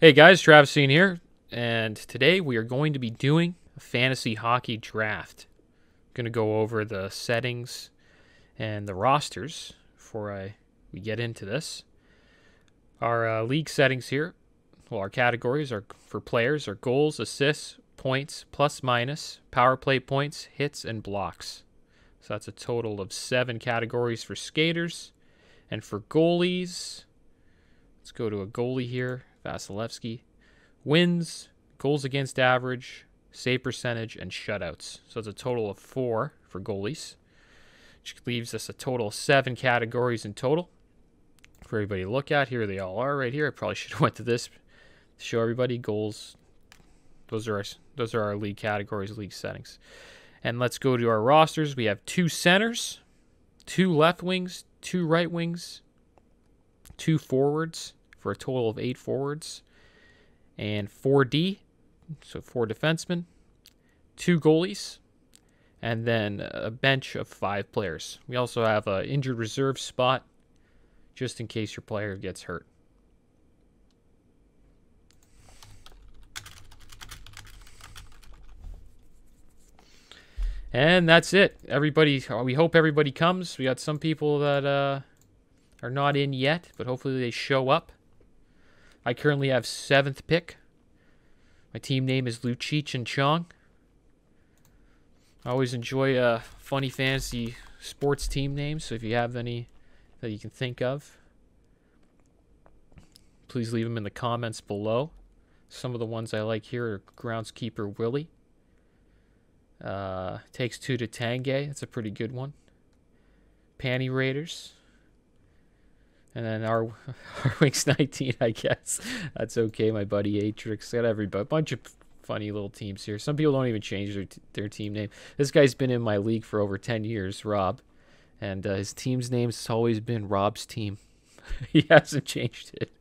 Hey guys, Travis here, and today we are going to be doing a fantasy hockey draft. I'm going to go over the settings and the rosters before we get into this. Our league settings here, well, our categories are for players are goals, assists, points, plus minus, power play points, hits, and blocks. So that's a total of 7 categories for skaters. And for goalies, let's go to a goalie here. Vasilevskiy. Wins, goals against average, save percentage, and shutouts. So it's a total of 4 for goalies, which leaves us a total of 7 categories in total for everybody to look at. Here they all are right here. I probably should have went to this to show everybody goals. Those are our league categories, league settings. And let's go to our rosters. We have 2 centers, 2 left wings, 2 right wings, 2 forwards, for a total of 8 forwards, and 4D, so 4 defensemen, 2 goalies, and then a bench of 5 players. We also have an injured reserve spot, just in case your player gets hurt. And that's it. Everybody, we hope everybody comes. We got some people that are not in yet, but hopefully they show up. I currently have 7th pick. My team name is Lucic and Chong. I always enjoy funny fantasy sports team names, so if you have any that you can think of, please leave them in the comments below. Some of the ones I like here are Groundskeeper Willie. Takes 2 to Tanguay. That's a pretty good one. Panty Raiders. And then our Wings 19, I guess. That's okay, my buddy Atrix. Got everybody. A bunch of funny little teams here. Some people don't even change their team name. This guy's been in my league for over 10 years, Rob. And his team's name has always been Rob's Team. He hasn't changed it.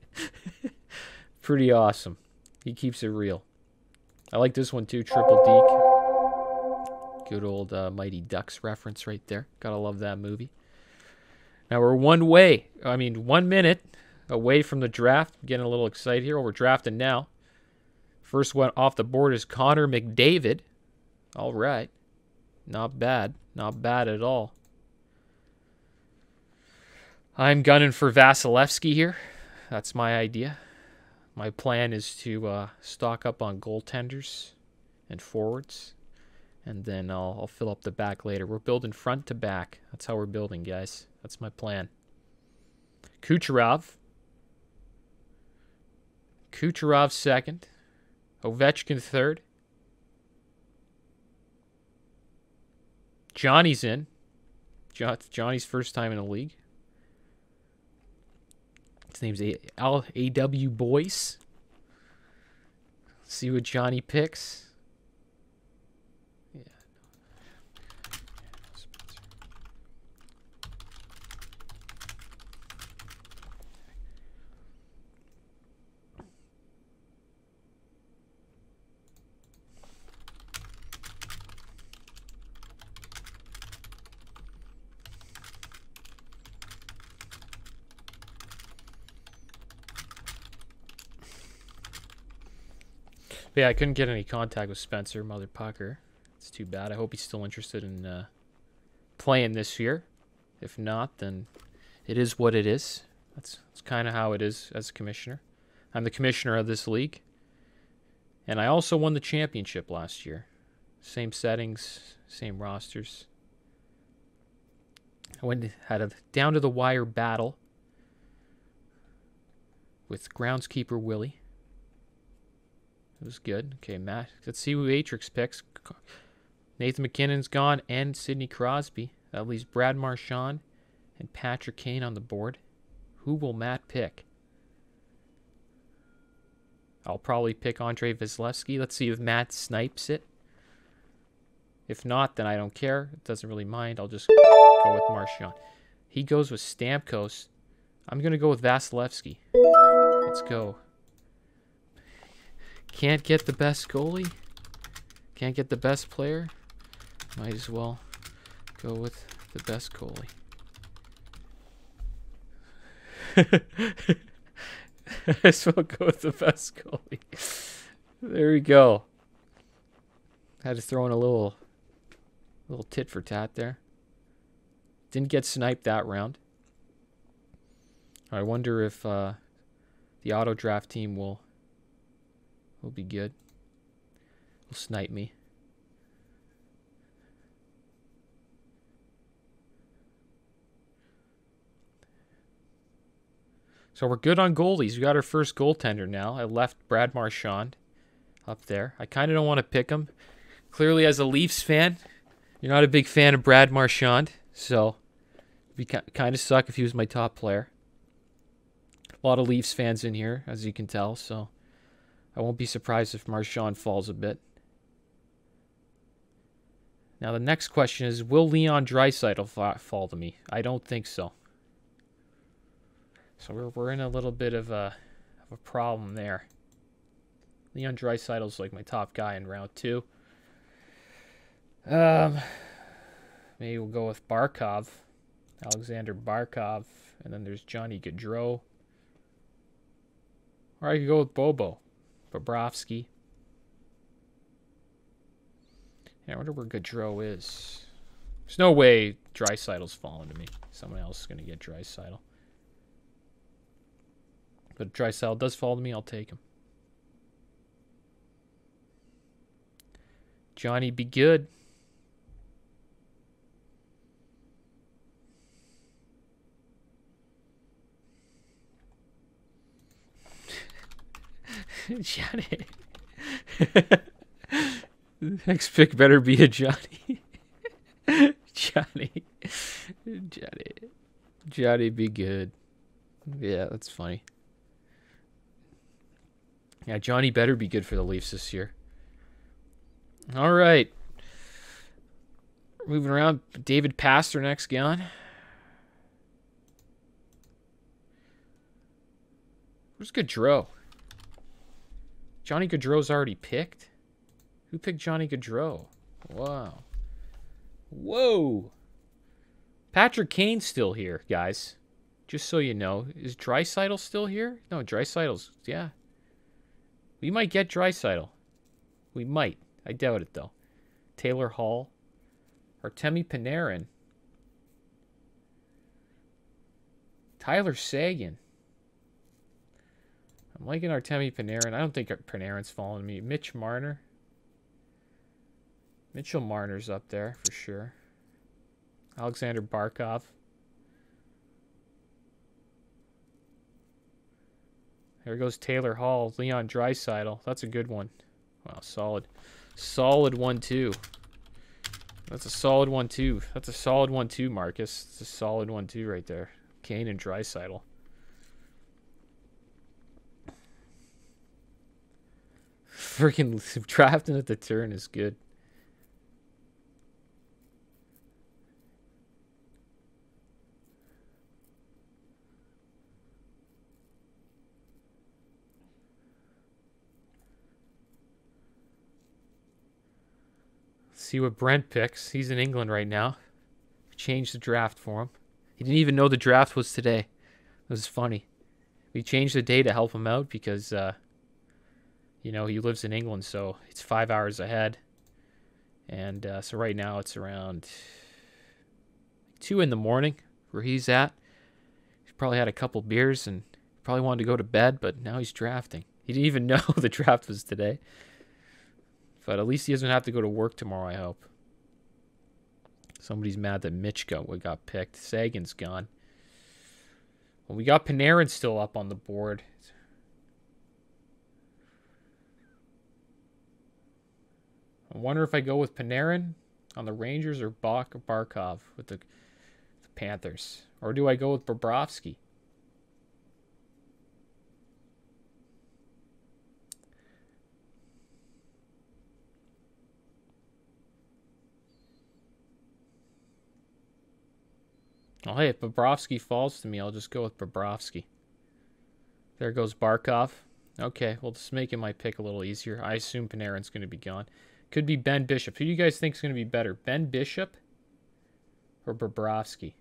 Pretty awesome. He keeps it real. I like this one too, Triple Deke. Good old Mighty Ducks reference right there. Gotta love that movie. Now we're 1 minute away from the draft. Getting a little excited here. We're drafting now. First one off the board is Connor McDavid. All right. Not bad. Not bad at all. I'm gunning for Vasilevskiy here. That's my idea. My plan is to stock up on goaltenders and forwards. And then I'll fill up the back later. We're building front to back. That's how we're building, guys. That's my plan. Kucherov 2nd. Ovechkin 3rd. Johnny's in. Johnny's first time in the league. His name's A.W. Boyce. See what Johnny picks. But yeah, I couldn't get any contact with Spencer, Mother Pucker. It's too bad. I hope he's still interested in playing this year. If not, then it is what it is. That's kind of how it is as a commissioner. I'm the commissioner of this league. And I also won the championship last year. Same settings, same rosters. I had a down-to-the-wire battle with Groundskeeper Willie. It was good. Okay, Matt. Let's see who Atrix picks. Nathan McKinnon's gone and Sidney Crosby. That leaves Brad Marchand and Patrick Kane on the board. Who will Matt pick? I'll probably pick Andrei Vasilevskiy. Let's see if Matt snipes it. If not, then I don't care. It doesn't really mind. I'll just go with Marchand. He goes with Stamkos. I'm going to go with Vasilevskiy. Let's go. Can't get the best goalie. Can't get the best player. Might as well go with the best goalie. So we'll go with the best goalie. There we go. Had to throw in a little tit for tat there. Didn't get sniped that round. I wonder if the auto draft team will be good. Will snipe me. So we're good on goalies. We got our first goaltender now. I left Brad Marchand up there. I kind of don't want to pick him. Clearly, as a Leafs fan, you're not a big fan of Brad Marchand. So it'd be kind of suck if he was my top player. A lot of Leafs fans in here, as you can tell. So I won't be surprised if Marchand falls a bit. Now the next question is, will Leon Draisaitl fall to me? I don't think so. So we're in a little bit of a problem there. Leon Draisaitl's like my top guy in round 2. Maybe we'll go with Barkov, Alexander Barkov, and then there's Johnny Gaudreau. Or I could go with Bobo, Bobrovsky. Yeah, I wonder where Gaudreau is. There's no way Draisaitl's falling to me. Someone else is going to get Draisaitl. But if Draisaitl does fall to me, I'll take him. Johnny, be good. Johnny. Next pick better be a Johnny. Johnny, be good. Yeah, that's funny. Yeah, Johnny better be good for the Leafs this year. All right. Moving around. David Pasternak's gone. Where's Gaudreau? Johnny Gaudreau's already picked? Who picked Johnny Gaudreau? Wow. Whoa. Patrick Kane's still here, guys. Just so you know. Is Draisaitl still here? No, Draisaitl's... Yeah. We might get Draisaitl. We might. I doubt it, though. Taylor Hall. Artemi Panarin. Tyler Seguin. I'm liking Artemi Panarin. I don't think Panarin's falling to me. Mitch Marner. Mitchell Marner's up there for sure. Alexander Barkov. There goes Taylor Hall. Leon Draisaitl. That's a good one. Wow, solid. Solid 1-2. That's a solid 1-2. That's a solid 1-2, Marcus. It's a solid 1-2 right there. Kane and Draisaitl. Freaking drafting at the turn is good. See what Brent picks. He's in England right now. We changed the draft for him. He didn't even know the draft was today. It was funny. We changed the day to help him out because, you know, he lives in England, so it's 5 hours ahead. And so right now it's around 2 in the morning where he's at. He's probably had a couple beers and probably wanted to go to bed, but now he's drafting. He didn't even know the draft was today. But at least he doesn't have to go to work tomorrow, I hope. Somebody's mad that Mitch got picked. Sagan's gone. Well, we got Panarin still up on the board. I wonder if I go with Panarin on the Rangers or Barkov with the Panthers. Or do I go with Bobrovsky? Oh, hey, if Bobrovsky falls to me, I'll just go with Bobrovsky. There goes Barkov. Okay, well, just making my pick a little easier. I assume Panarin's going to be gone. Could be Ben Bishop. Who do you guys think is going to be better, Ben Bishop or Bobrovsky?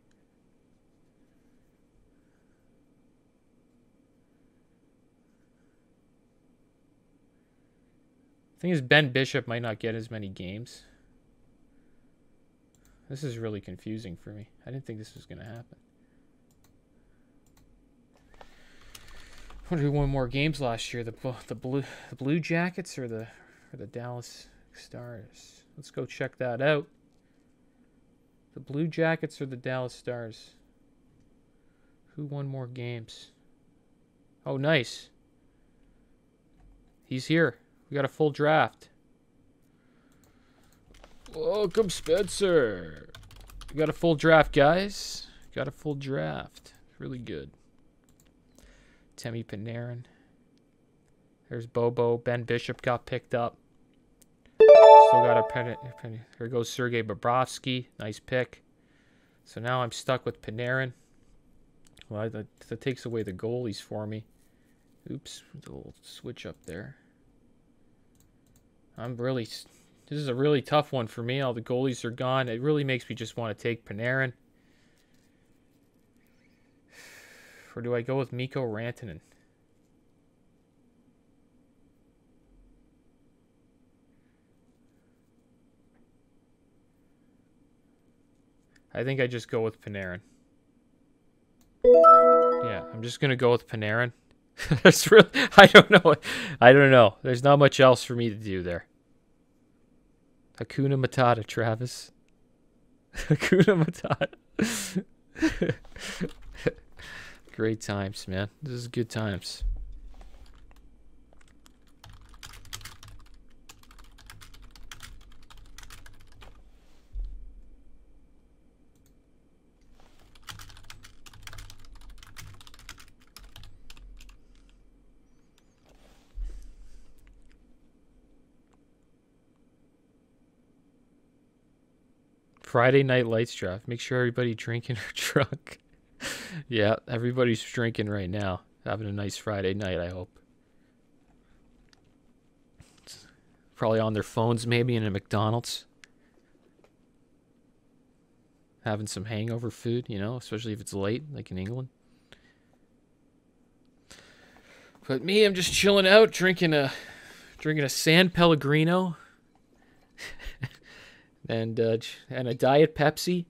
thing is, Ben Bishop might not get as many games. This is really confusing for me. I didn't think this was going to happen. I wonder who won more games last year, the Blue Jackets or the Dallas Stars. Let's go check that out. The Blue Jackets or the Dallas Stars? Who won more games? Oh, nice. He's here. We got a full draft. Welcome, Spencer. We got a full draft, guys. Got a full draft. Really good. Artemi Panarin. There's Bobo. Ben Bishop got picked up. Still got a penny. Here goes Sergei Bobrovsky. Nice pick. So now I'm stuck with Panarin. Well, that takes away the goalies for me. Oops. A little switch up there. This is a really tough one for me. All the goalies are gone. It really makes me just want to take Panarin. Or do I go with Mikko Rantanen? I think I just go with Panarin. Yeah, I'm just going to go with Panarin. That's really, I don't know. I don't know. There's not much else for me to do there. Hakuna Matata, Travis. Hakuna Matata. Great times, man. This is good times. Friday night lights draft. Make sure everybody drinking or drunk. Yeah, everybody's drinking right now. Having a nice Friday night, I hope. Probably on their phones, maybe in a McDonald's. Having some hangover food, you know, especially if it's late, like in England. But me, I'm just chilling out, drinking a San Pellegrino. And a Diet Pepsi.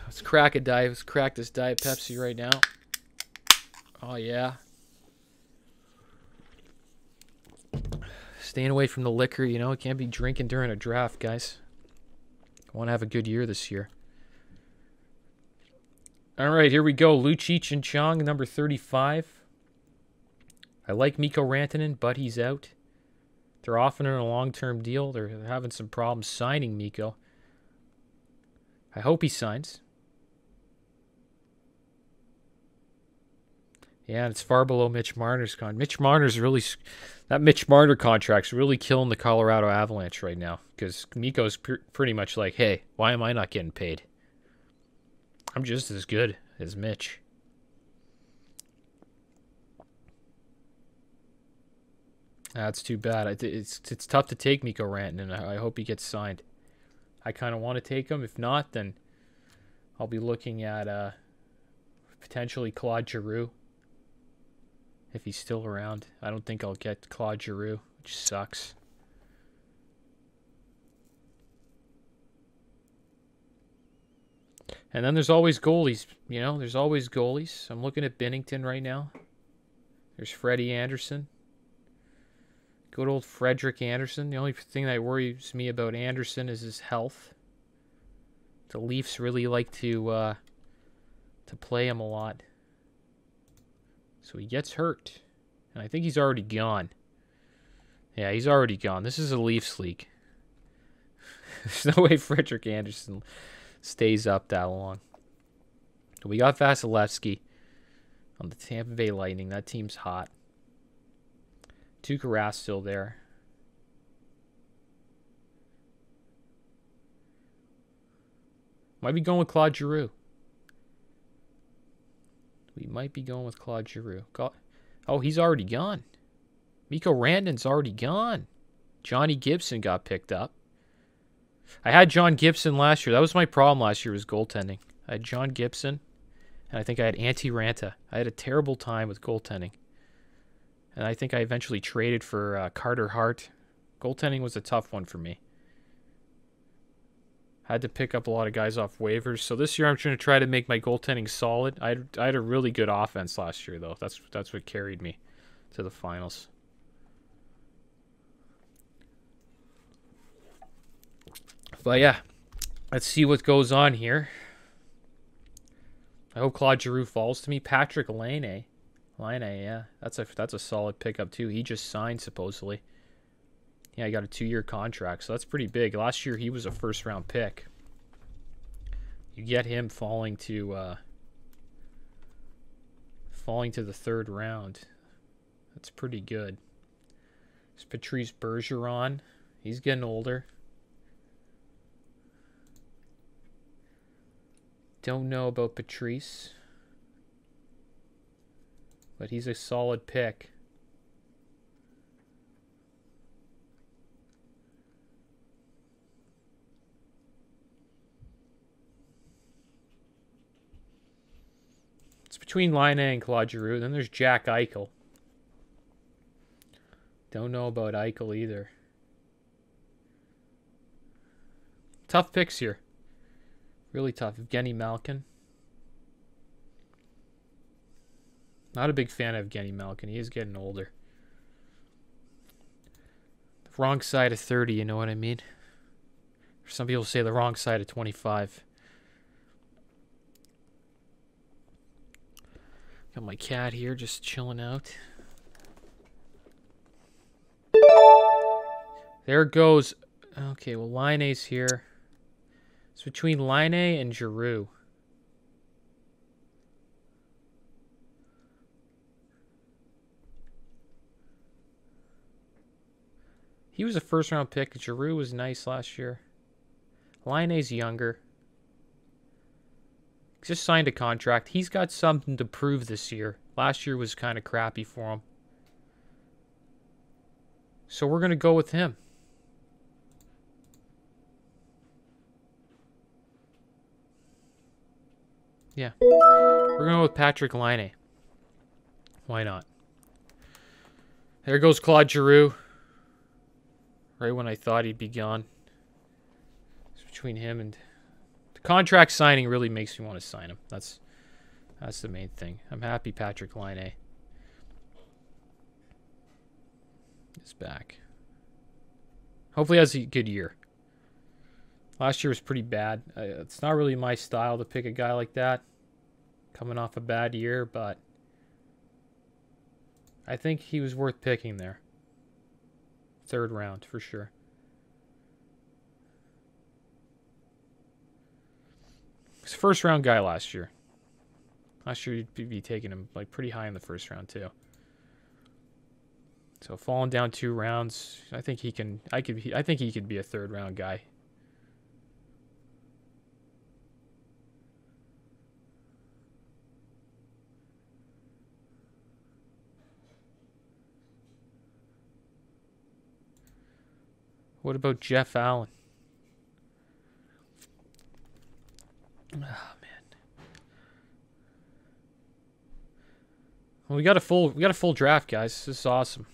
Let's crack this Diet Pepsi right now. Oh yeah. Staying away from the liquor, you know. Can't be drinking during a draft, guys. I want to have a good year this year. All right, here we go. Lucic and Chong, number 35. I like Mikko Rantanen, but he's out. They're often in a long-term deal. They're having some problems signing Mikko. I hope he signs. Yeah, and it's far below Mitch Marner's contract. Mitch Marner's really... That Mitch Marner contract's really killing the Colorado Avalanche right now. Because Mikko's pretty much like, hey, why am I not getting paid? I'm just as good as Mitch. That's too bad. It's tough to take Mikko Rantanen. I hope he gets signed. I kind of want to take him. If not, then I'll be looking at potentially Claude Giroux. If he's still around. I don't think I'll get Claude Giroux, which sucks. And then there's always goalies. You know, there's always goalies. I'm looking at Binnington right now. There's Freddie Anderson. Good old Frederick Anderson. The only thing that worries me about Anderson is his health. The Leafs really like to play him a lot. So he gets hurt. And I think he's already gone. Yeah, he's already gone. This is a Leafs league. There's no way Frederick Anderson stays up that long. We got Vasilevskiy on the Tampa Bay Lightning. That team's hot. Tuukka Rask still there. Might be going with Claude Giroux. We might be going with Claude Giroux. Oh, he's already gone. Mikko Rantanen's already gone. Johnny Gibson got picked up. I had John Gibson last year. That was my problem last year, was goaltending. I had John Gibson, and I think I had Antti Ranta. I had a terrible time with goaltending. And I think I eventually traded for Carter Hart. Goaltending was a tough one for me. Had to pick up a lot of guys off waivers. So this year I'm trying to try to make my goaltending solid. I had a really good offense last year, though. That's what carried me to the finals. But yeah, let's see what goes on here. I hope Claude Giroux falls to me. Patrik Laine. Yeah. That's a solid pickup, too. He just signed, supposedly. Yeah, he got a 2-year contract, so that's pretty big. Last year, he was a first-round pick. You get him falling to the 3rd round. That's pretty good. There's Patrice Bergeron. He's getting older. Don't know about Patrice, but he's a solid pick. It's between Laine and Claude Giroux. Then there's Jack Eichel. Don't know about Eichel either. Tough picks here. Really tough. Evgeny Malkin. Not a big fan of Evgeny Malkin. He is getting older. The wrong side of 30, you know what I mean? Some people say the wrong side of 25. Got my cat here just chilling out. There goes. Okay, well, Laine's here. It's between Laine and Giroux. He was a first-round pick. Giroux was nice last year. Laine's younger. Just signed a contract. He's got something to prove this year. Last year was kind of crappy for him. So we're going to go with him. Yeah. We're going with Patrik Laine. Why not? There goes Claude Giroux. Right when I thought he'd be gone. It's between him and... The contract signing really makes me want to sign him. That's the main thing. I'm happy Patrik Laine is back. Hopefully he has a good year. Last year was pretty bad. It's not really my style to pick a guy like that. Coming off a bad year, but... I think he was worth picking there. 3rd round, for sure. He's a 1st round guy last year. Last year you'd be taking him like pretty high in the 1st round too. So falling down 2 rounds, I think he can. I think he could be a 3rd round guy. What about Jeff Allen? Oh man. Well, we got a full draft, guys. This is awesome.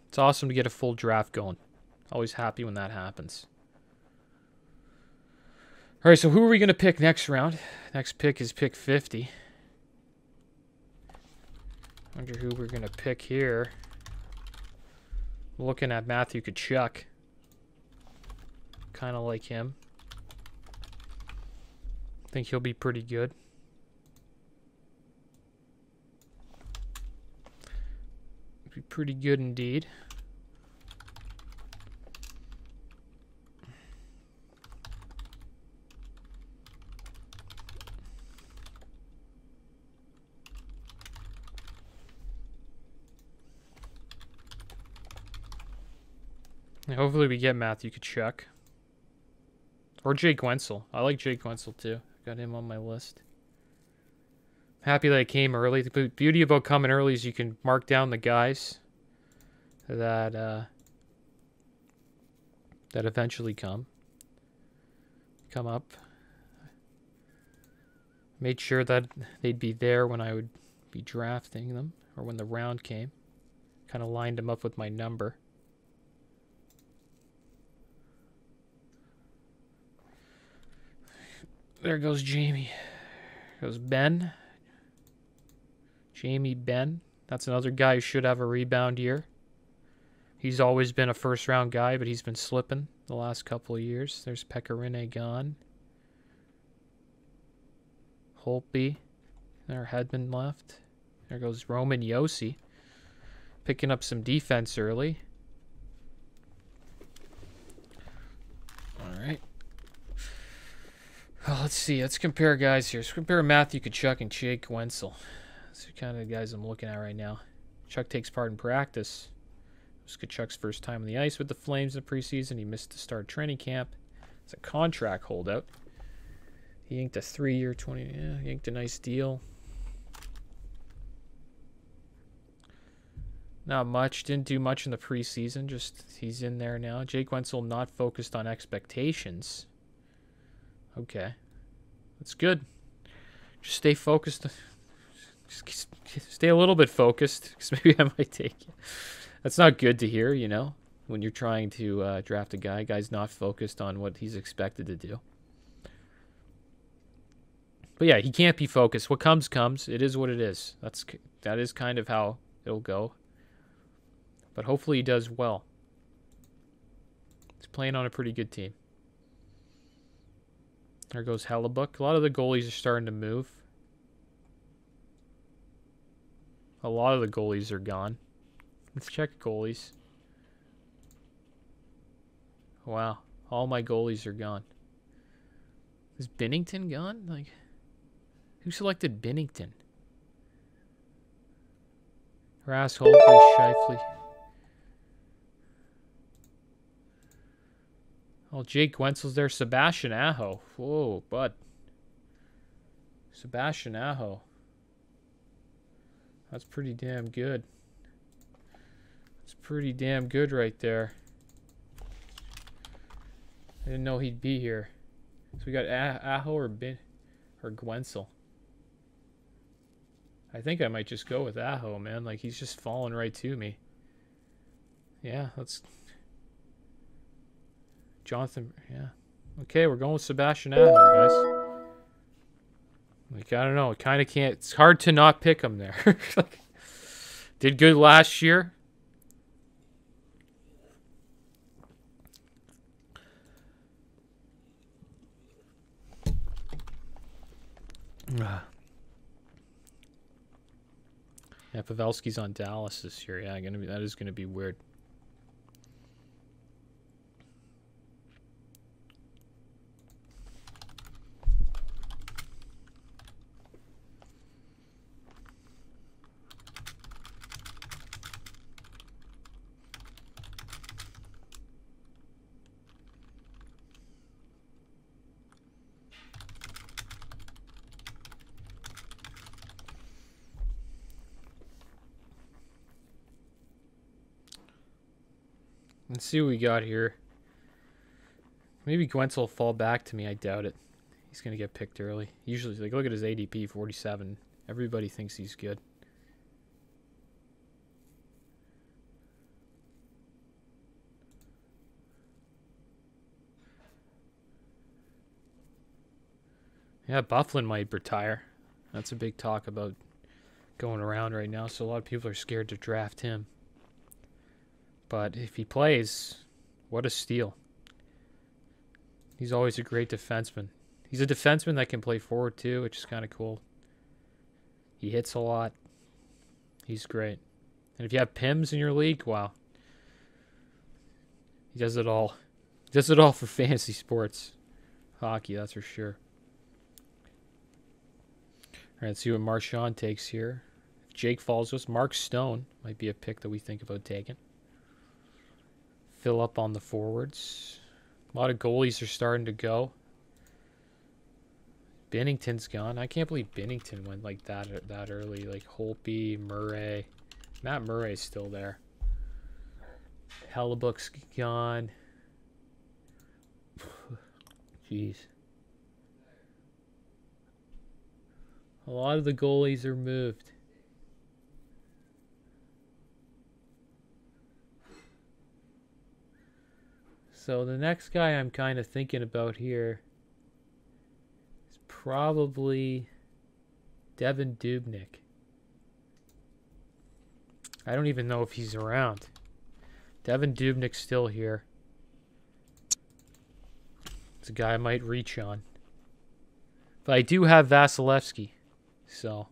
It's awesome to get a full draft going. Always happy when that happens. All right, so who are we going to pick next round? Next pick is pick 50. Wonder who we're going to pick here. Looking at Matthew Tkachuk. Kind of like him. Think he'll be pretty good. Be pretty good indeed. And hopefully we get Matthew Tkachuk. Or Jake Guentzel. I like Jake Guentzel too. Got him on my list. Happy that I came early. The beauty about coming early is you can mark down the guys that eventually come up. Made sure that they'd be there when I would be drafting them, or when the round came. Kind of lined him up with my number. There goes Jamie. Goes Ben. Jamie Ben. That's another guy who should have a rebound year. He's always been a first-round guy, but he's been slipping the last couple of years. There's Pecorine gone. Holtby. There, Hedman left. There goes Roman Josi. Picking up some defense early. All right. Well, let's see. Let's compare guys here. Let's compare Matthew Tkachuk and Jake Wenzel. Those are kind of the guys I'm looking at right now. Chuck takes part in practice. It was Tkachuk's first time on the ice with the Flames in the preseason. He missed the start training camp. It's a contract holdout. He inked a 3-year, 20. Yeah, he inked a nice deal. Not much. Didn't do much in the preseason. Just he's in there now. Jake Wenzel not focused on expectations. Okay, that's good. Just stay focused. Just stay a little bit focused, because maybe I might take it. That's not good to hear, you know, when you're trying to draft a guy. Guy's not focused on what he's expected to do. But yeah, he can't be focused. What comes, comes. It is what it is. That is kind of how it'll go. But hopefully he does well. He's playing on a pretty good team. There goes Hellebuck. A lot of the goalies are starting to move. A lot of the goalies are gone. Let's check goalies. Wow. All my goalies are gone. Is Binnington gone? Like, who selected Binnington? Rass, Holtby, Scheifele. Oh, Jake Wenzel's there. Sebastian Aho. Whoa, bud. Sebastian Aho. That's pretty damn good. That's pretty damn good right there. I didn't know he'd be here. So we got Aho or Gwenzel. I think I might just go with Aho, man. Like, he's just falling right to me. Yeah, let's... Jonathan, yeah. Okay, we're going with Sebastian Aho, guys. Like, I don't know. It kind of can't... It's hard to not pick him there. Like, did good last year. Yeah, Pavelski's on Dallas this year. Yeah, that is gonna be weird. Let's see what we got here. Maybe Gwentz will fall back to me. I doubt it. He's going to get picked early. Usually, like, look at his ADP, 47. Everybody thinks he's good. Yeah, Bufflin might retire. That's a big talk about going around right now, so a lot of people are scared to draft him. But if he plays, what a steal. He's always a great defenseman. He's a defenseman that can play forward too, which is kind of cool. He hits a lot. He's great. And if you have Pims in your league, wow. He does it all. He does it all for fantasy sports. Hockey, that's for sure. All right, let's see what Marchand takes here. If Jake falls to us, Mark Stone might be a pick that we think about taking. Fill up on the forwards. A lot of goalies are starting to go. Binnington's gone. I can't believe Binnington went like that early. Like Holtby, Murray. Matt Murray's still there. Hellebuck's gone. Jeez. A lot of the goalies are moved. So the next guy I'm kind of thinking about here is probably Devan Dubnyk. I don't even know if he's around. Devan Dubnyk's still here. It's a guy I might reach on. But I do have Vasilevskiy. So,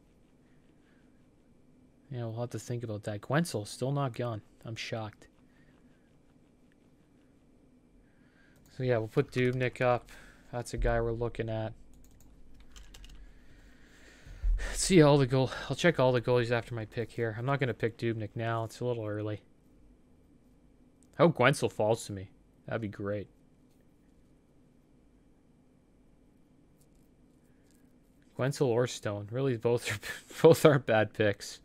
yeah, we'll have to think about that. Guentzel's still not gone. I'm shocked. So, yeah, we'll put Dubnyk up. That's a guy we're looking at. Let's see all the goal. I'll check all the goalies after my pick here. I'm not going to pick Dubnyk now. It's a little early. I hope Guentzel falls to me. That'd be great. Guentzel or Stone. Really, both aren't bad picks.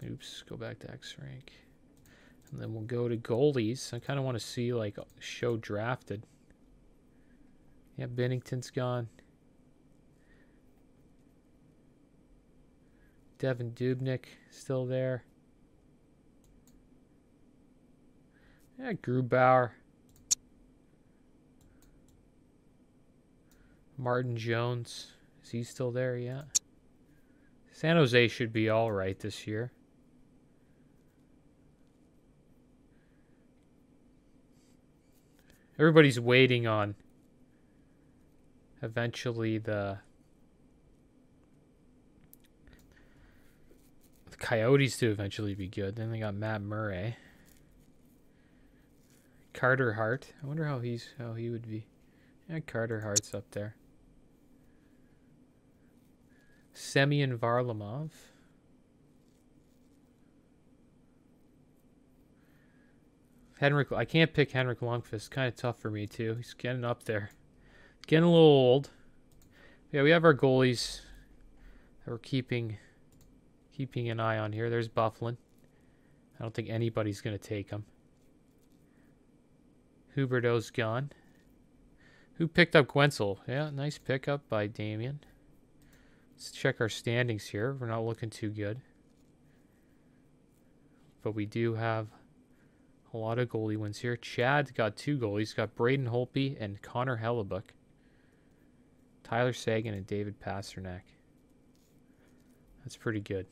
Oops, go back to X rank. And then we'll go to goalies. I kind of want to see, like, show drafted. Yeah, Binnington's gone. Devan Dubnyk still there. Yeah, Grubauer. Martin Jones. Is he still there? Yeah. San Jose should be all right this year. Everybody's waiting on eventually the Coyotes to eventually be good. Then they got Matt Murray. Carter Hart. I wonder how he would be. Yeah, Carter Hart's up there. Semyon Varlamov. I can't pick Henrik Lundqvist. Kind of tough for me too. He's getting up there. Getting a little old. Yeah, we have our goalies that we're keeping an eye on here. There's Bufflin. I don't think anybody's going to take him. Huberdeau's gone. Who picked up Guentzel? Yeah, nice pickup by Damien. Let's check our standings here. We're not looking too good. But we do have a lot of goalie wins here. Chad's got 2 goalies. Got Braden Holtby and Connor Hellebuck. Tyler Seguin and David Pasternak. That's pretty good.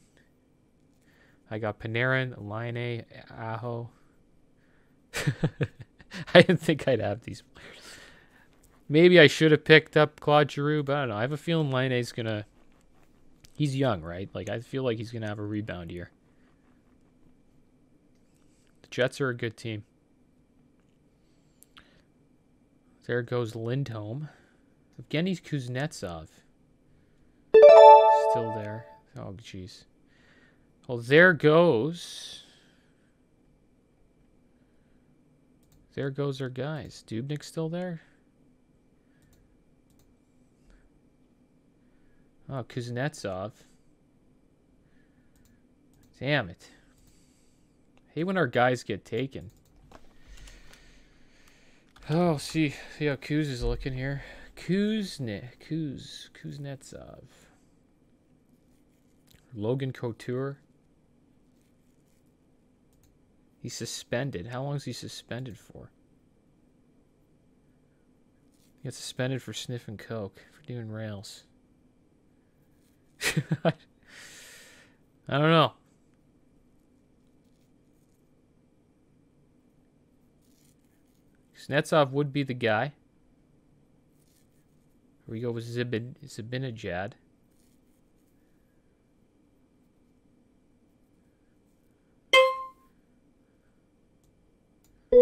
I got Panarin, Laine, Aho. I didn't think I'd have these players. Maybe I should have picked up Claude Giroux, but I don't know. I have a feeling Laine's going to... He's young, right? Like, I feel like he's going to have a rebound year. The Jets are a good team. There goes Lindholm. Evgeny Kuznetsov. Still there. Oh, jeez. Well, there goes... There goes our guys. Dubnyk's still there? Oh, Kuznetsov. Damn it. I hate when our guys get taken. Oh, see how Kuz is looking here. Kuznetsov. Logan Couture. He's suspended. How long is he suspended for? He got suspended for sniffing coke, for doing rails. I don't know. Kuznetsov would be the guy. Here we go with Zibanejad. I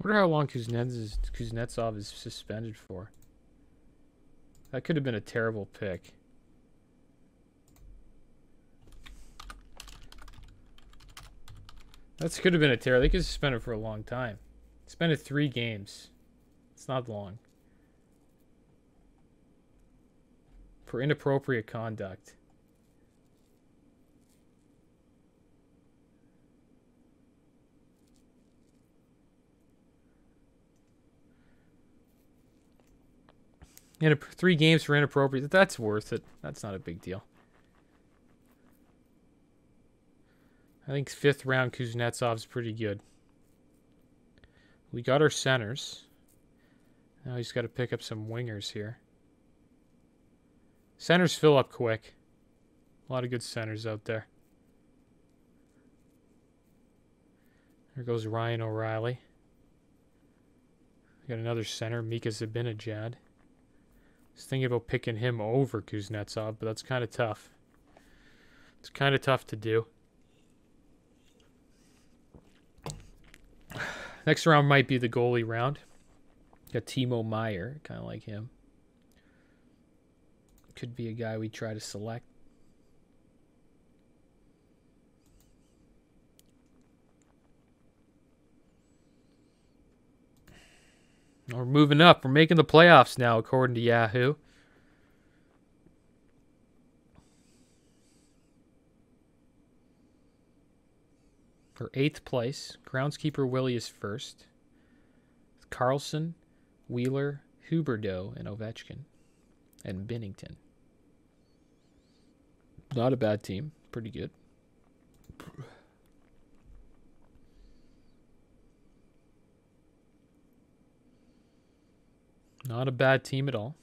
wonder how long Kuznetsov is suspended for. That could have been a terrible pick. That could have been a terrible. They could suspend it for a long time. Suspended 3 games. It's not long. For inappropriate conduct. 3 games for inappropriate. That's worth it. That's not a big deal. I think 5th round Kuznetsov's pretty good. We got our centers. Now he's got to pick up some wingers here. Centers fill up quick. A lot of good centers out there. There goes Ryan O'Reilly. We got another center, Mika Zibanejad. I was thinking about picking him over Kuznetsov, but that's kind of tough. It's kind of tough to do. Next round might be the goalie round. Got Timo Meier, kind of like him. Could be a guy we try to select. We're moving up. We're making the playoffs now, according to Yahoo. For 8th place, groundskeeper Willie is first. Carlson, Wheeler, Huberdeau, and Ovechkin. And Binnington. Not a bad team. Pretty good. Not a bad team at all.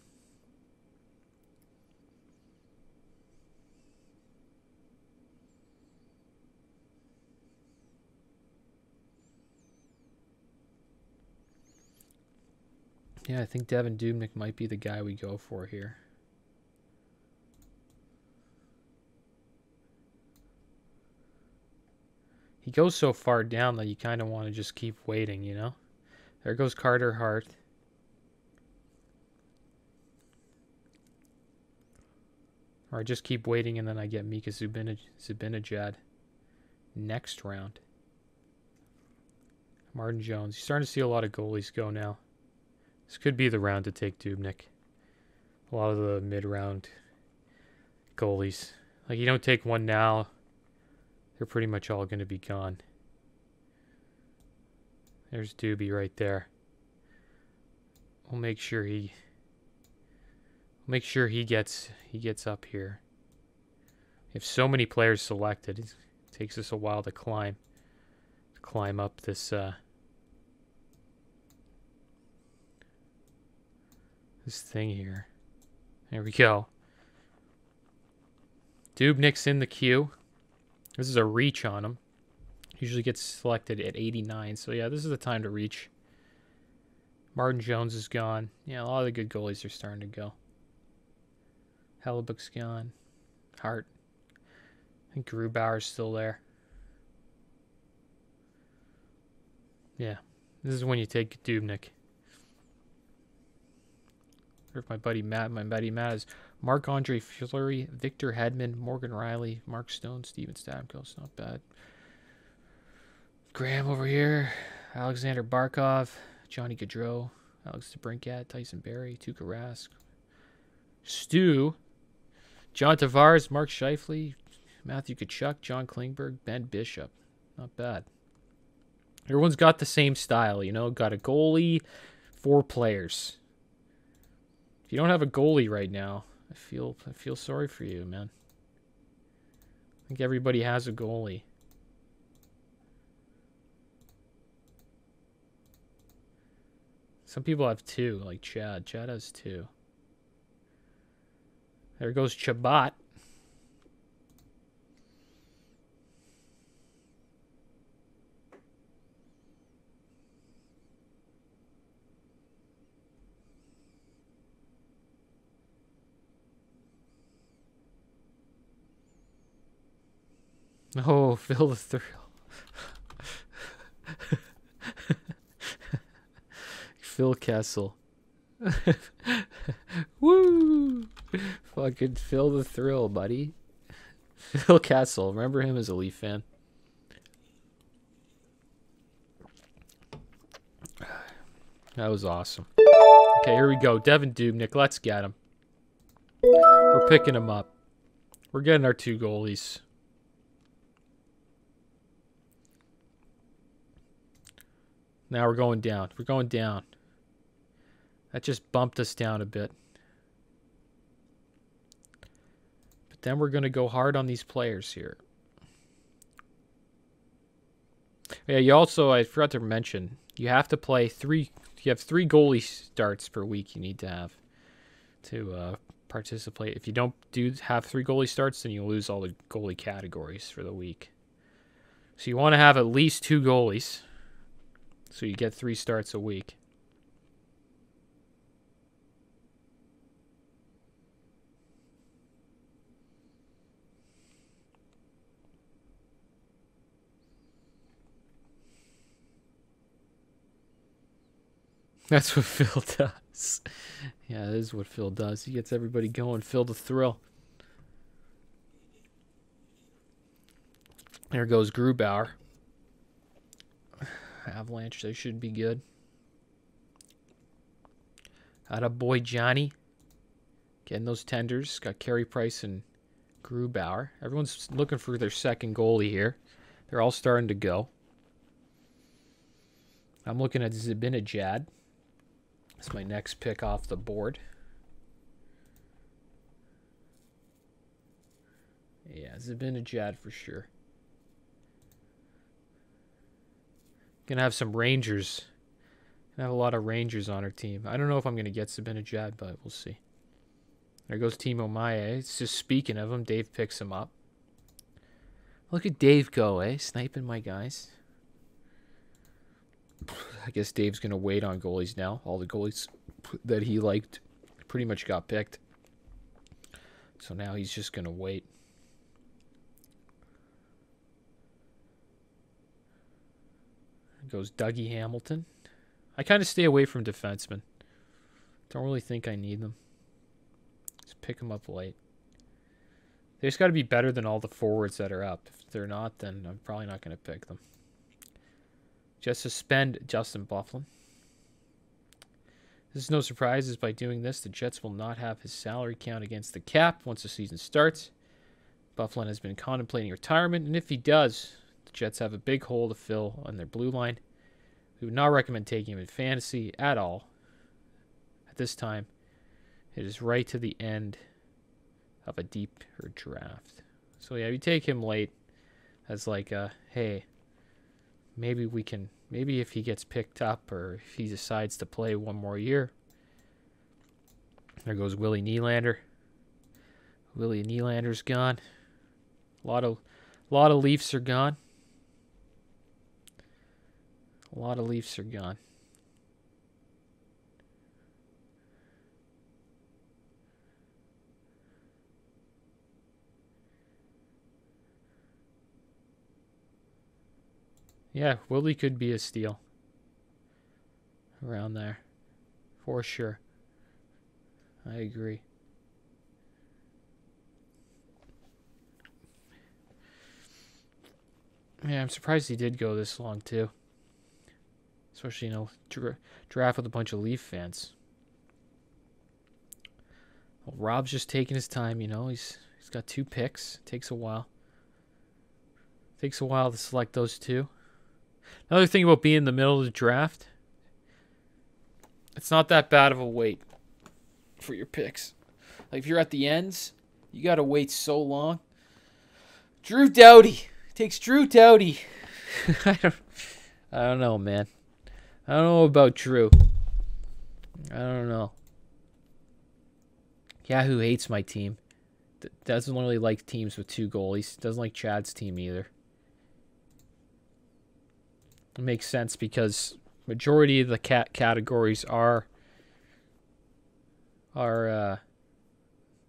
Yeah, I think Devan Dubnyk might be the guy we go for here. He goes so far down that you kind of want to just keep waiting, you know? There goes Carter Hart. Or I just keep waiting and then I get Mika Zibanejad next round. Martin Jones. You're starting to see a lot of goalies go now. This could be the round to take Dubnyk. A lot of the mid-round goalies. Like, you don't take one now, they're pretty much all going to be gone. There's Doobie right there. We'll make sure he gets up here. We have so many players selected. It takes us a while to climb up this this thing here. There we go. Dubnyk's in the queue. This is a reach on him. Usually gets selected at 89. So yeah, this is the time to reach. Martin Jones is gone. Yeah, a lot of the good goalies are starting to go. Hellebuck's gone. Hart. I think Grubauer's still there. Yeah, this is when you take Dubnyk. If my buddy Matt is Marc-Andre Fleury, Victor Hedman, Morgan Riley, Mark Stone, Steven Stamkos. Not bad. Graham over here. Alexander Barkov, Johnny Gaudreau, Alex DeBrincat, Tyson Berry, Tuukka Rask, Stu, John Tavares, Mark Scheifele, Matthew Tkachuk, John Klingberg, Ben Bishop. Not bad. Everyone's got the same style, you know. Got a goalie, 4 players. If you don't have a goalie right now, I feel sorry for you, man. I think everybody has a goalie. Some people have 2, like Chad. Chad has 2. There goes Chabot. Oh, feel the thrill. Phil Kessel. Woo! Fucking feel the thrill, buddy. Phil Kessel. Remember him as a Leaf fan? That was awesome. Okay, here we go. Devan Dubnyk. Let's get him. We're picking him up. We're getting our 2 goalies. Now we're going down. We're going down. That just bumped us down a bit. then we're going to go hard on these players here. Yeah, you also, I forgot to mention, you have to play you have 3 goalie starts per week you need to have to participate. If you don't have 3 goalie starts, then you lose all the goalie categories for the week. So you want to have at least 2 goalies, so you get 3 starts a week. That's what Phil does. Yeah, that is what Phil does. He gets everybody going. Phil the Thrill. There goes Grubauer. Avalanche, they should be good. Attaboy Johnny. Getting those tenders. Got Carey Price and Grubauer. Everyone's looking for their second goalie here. They're all starting to go. I'm looking at Zibanejad. That's my next pick off the board. Yeah, Zibanejad for sure. Gonna have some Rangers. Gonna have a lot of Rangers on our team. I don't know if I'm gonna get Zibanejad, but we'll see. There goes Timo Maier. It's just speaking of him, Dave picks him up. Look at Dave go, eh? Sniping my guys. I guess Dave's going to wait on goalies now. All the goalies that he liked pretty much got picked. So now he's just going to wait. There goes Dougie Hamilton. I kind of stay away from defensemen. Don't really think I need them. Just pick them up late. They just got to be better than all the forwards that are up. If they're not, then I'm probably not going to pick them. Just suspend Justin Byfuglien. This is no surprise, as by doing this, the Jets will not have his salary count against the cap once the season starts. Byfuglien has been contemplating retirement, and if he does, the Jets have a big hole to fill on their blue line. We would not recommend taking him in fantasy at all. At this time, it is right to the end of a deeper draft. So yeah, we take him late as like a, hey, maybe if he gets picked up or if he decides to play one more year. There goes Willie Nylander. Willie Nylander's gone. A lot of Leafs are gone. A lot of Leafs are gone. Yeah, Willie could be a steal. Around there. For sure. I agree. Yeah, I'm surprised he did go this long, too. Especially, draft with a bunch of Leaf fans. Well, Rob's just taking his time, He's got 2 picks. Takes a while. Takes a while to select those 2. Another thing about being in the middle of the draft, it's not that bad of a wait for your picks. Like if you're at the ends, you got to wait so long. Drew Doughty. Takes Drew Doughty. I don't know, man. I don't know about Drew. I don't know. Yahoo hates my team. Doesn't really like teams with 2 goalies. Doesn't like Chad's team either. It makes sense because majority of the categories are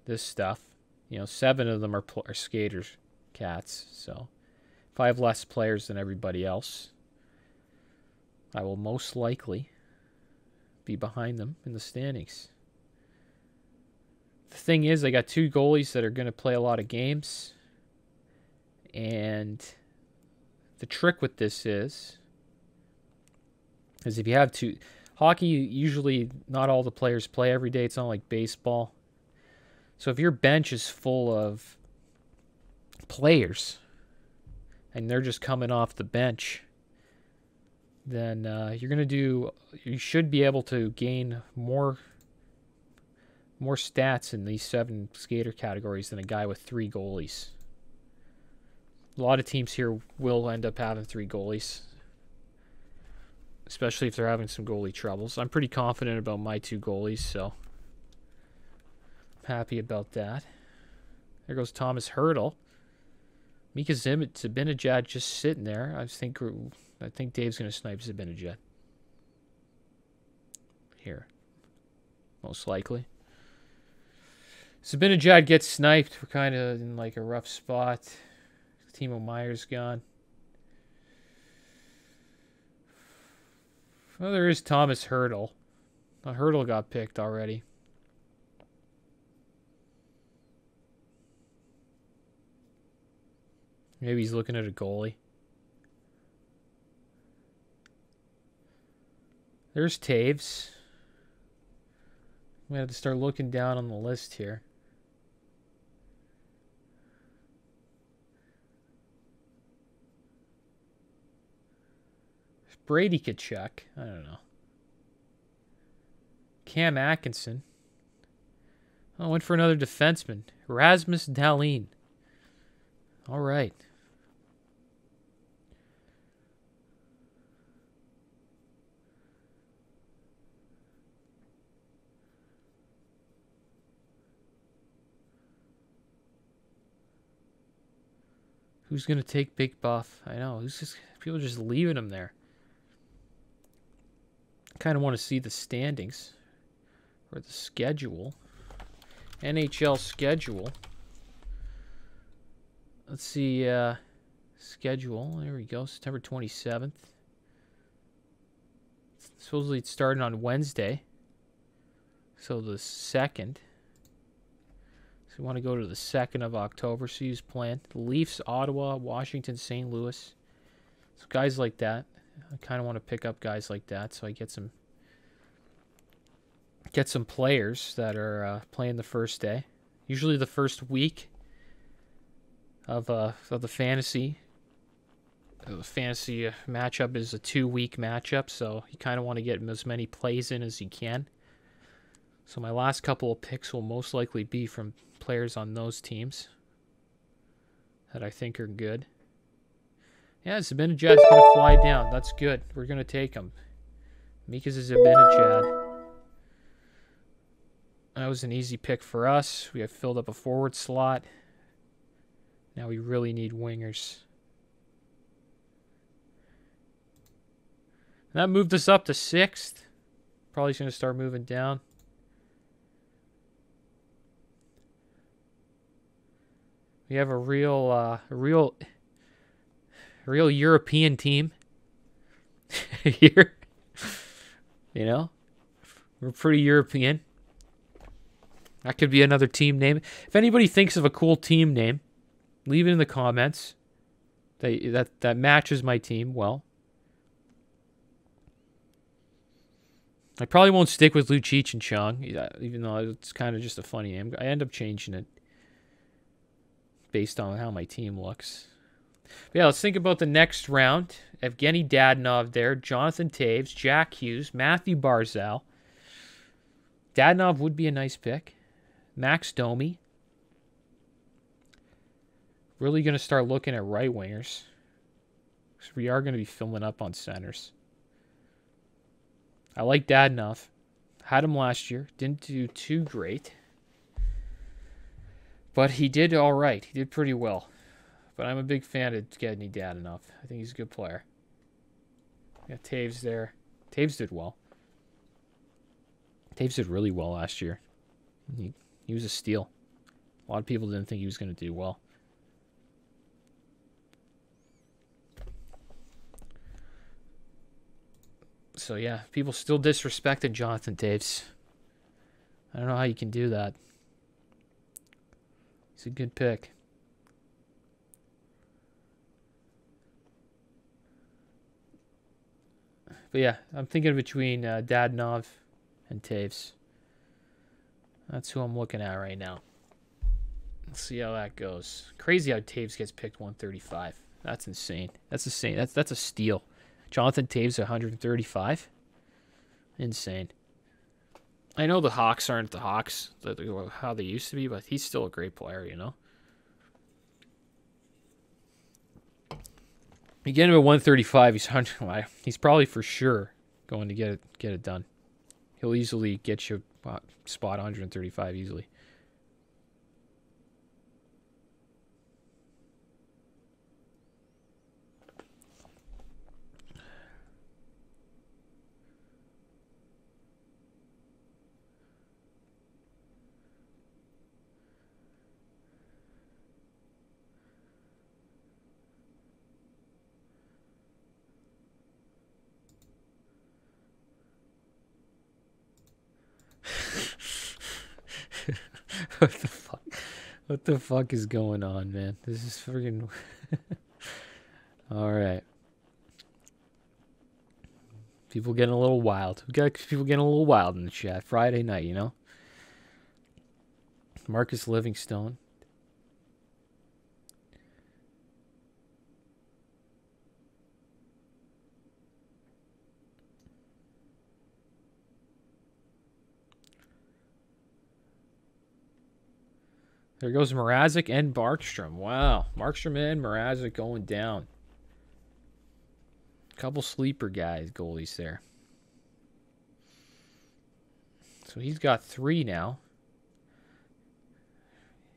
this stuff. 7 of them are skaters, cats. So if I have less players than everybody else, I will most likely be behind them in the standings. The thing is, I got 2 goalies that are going to play a lot of games. And the trick with this is if you have 2... Hockey, usually not all the players play every day. It's not like baseball. So if your bench is full of players and they're just coming off the bench, then you should be able to gain more more stats in these 7 skater categories than a guy with 3 goalies. A lot of teams here will end up having 3 goalies, especially if they're having some goalie troubles. I'm pretty confident about my 2 goalies, so I'm happy about that. There goes Thomas Hertl. Mika Zibanejad just sitting there. I think Dave's going to snipe Zibanejad here, most likely. Zibanejad gets sniped. We're kind of in like a rough spot. Timo Meier's gone. Well, there is Thomas Hertl. Hertl got picked already. Maybe he's looking at a goalie. There's Taves. We have to start looking down on the list here. Brady Kachuk. I don't know. Cam Atkinson. I went for another defenseman. Rasmus Dahlin. All right. Who's going to take Big Buff? I know. People are just leaving him there. Kind of want to see the standings or the schedule. NHL schedule. Let's see. Schedule. There we go. September 27th. Supposedly it's starting on Wednesday. So the 2nd. So we want to go to the 2nd of October. See who's playing. The Leafs, Ottawa, Washington, St. Louis. So guys like that. I kind of want to pick up guys like that so I get some players that are playing the first day. Usually the first week of the fantasy. The fantasy matchup is a 2-week matchup, so you kind of want to get as many plays in as you can. So my last couple of picks will most likely be from players on those teams that I think are good. Yeah, Zibanejad's going to fly down. That's good. We're going to take him. Mika Zibanejad. That was an easy pick for us. We have filled up a forward slot. Now we really need wingers. That moved us up to 6th. Probably going to start moving down. We have a real European team here. You know, we're pretty European. That could be another team name. If anybody thinks of a cool team name, leave it in the comments. That matches my team well. I probably won't stick with Lucic and Chong, even though it's kind of just a funny name. I end up changing it based on how my team looks. But yeah, let's think about the next round. Evgenii Dadonov there, Jonathan Taves, Jack Hughes, Matthew Barzal. Dadonov would be a nice pick. Max Domi. Really going to start looking at right wingers. So we are going to be filling up on centers. I like Dadonov. Had him last year. Didn't do too great. But he did all right. He did pretty well. But I'm a big fan of Evgeny Dadonov. I think he's a good player. Got Taves there. Taves did well. Taves did really well last year. He was a steal. A lot of people didn't think he was going to do well. So yeah, people still disrespected Jonathan Taves. I don't know how you can do that. He's a good pick. But yeah, I'm thinking between Dadonov and Taves. That's who I'm looking at right now. Let's see how that goes. Crazy how Taves gets picked 135. That's insane. That's insane. That's a steal. Jonathan Taves 135. Insane. I know the Hawks aren't the Hawks, how they used to be, but he's still a great player, you know? You get him at 135, he's probably for sure going to get it done. He'll easily get you spot 135 easily. What the fuck? What the fuck is going on, man? This is freaking... Alright. People getting a little wild. We got people getting a little wild in the chat. Friday night, you know? Marcus Livingstone. There goes Mrazek and Markstrom. Wow. Markstrom and Mrazek going down. Couple sleeper guys, goalies there. So he's got 3 now.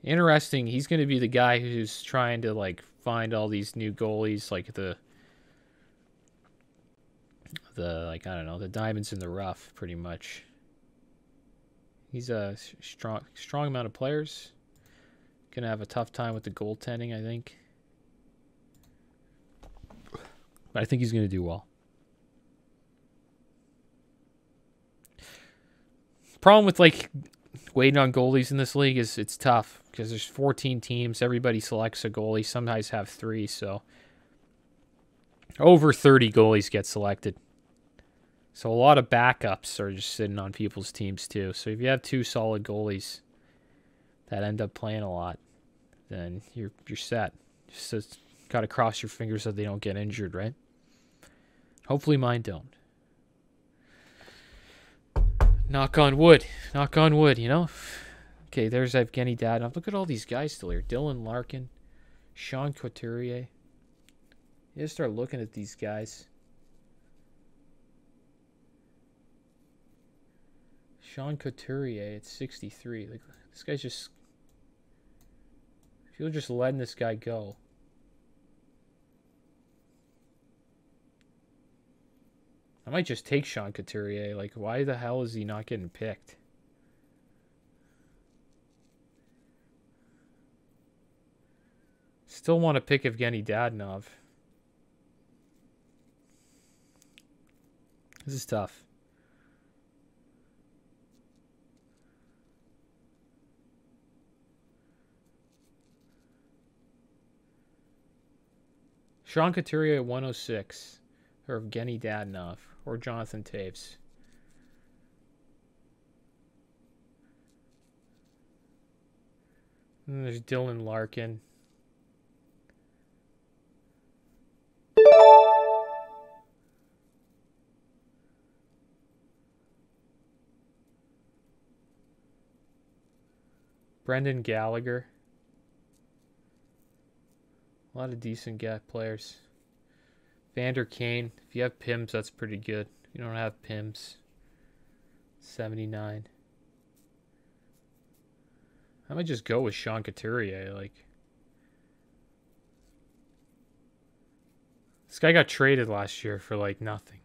Interesting. He's going to be the guy who's trying to like find all these new goalies, like the like, I don't know, the diamonds in the rough, pretty much. He's a strong amount of players. Gonna have a tough time with the goaltending, I think. But I think he's gonna do well. Problem with like waiting on goalies in this league is it's tough because there's 14 teams. Everybody selects a goalie. Some guys have 3, so over 30 goalies get selected. So a lot of backups are just sitting on people's teams too. So if you have 2 solid goalies that end up playing a lot, then you're set. Just got to cross your fingers that they don't get injured, right? Hopefully mine don't. Knock on wood. Knock on wood, you know? Okay, there's Evgeny Dadonov. Look at all these guys still here. Dylan Larkin, Sean Couturier. You just start looking at these guys. Sean Couturier at 63. Like, this guy's just... If you're just letting this guy go. I might just take Sean Couturier. Like, why the hell is he not getting picked? Still want to pick Evgeny Dadonov. This is tough. Sean Couturier at 106. Or Evgeny Dadonov. Or Jonathan Taves. And there's Dylan Larkin. Brendan Gallagher. A lot of decent players. Vander Kane. If you have Pims, that's pretty good. If you don't have Pims, 79. I might just go with Sean Couturier. Like, this guy got traded last year for like nothing.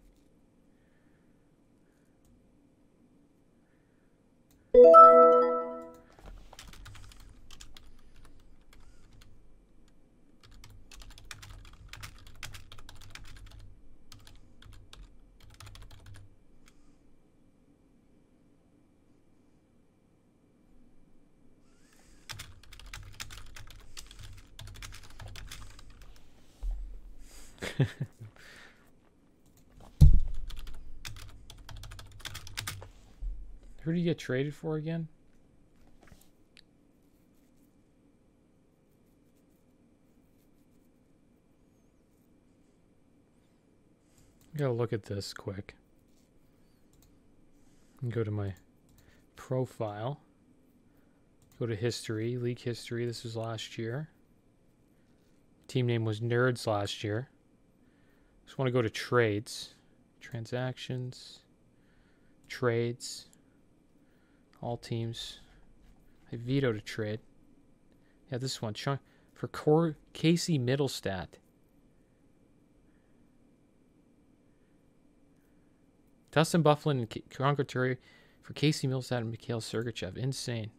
Who did he get traded for again? I gotta look at this quick. And go to my profile. Go to history, league history. This was last year. Team name was Nerds last year. Just want to go to trades. Transactions. Trades. All teams. I vetoed a trade. Yeah, this one. For Casey Middlestat. Dustin Bufflin and Couturier for Casey Middlestat and Mikhail Sergachev. Insane.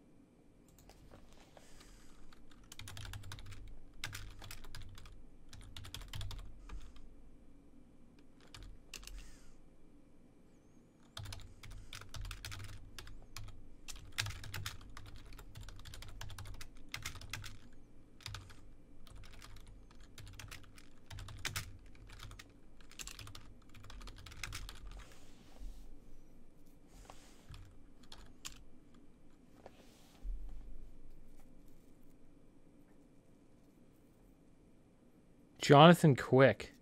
Jonathan Quick.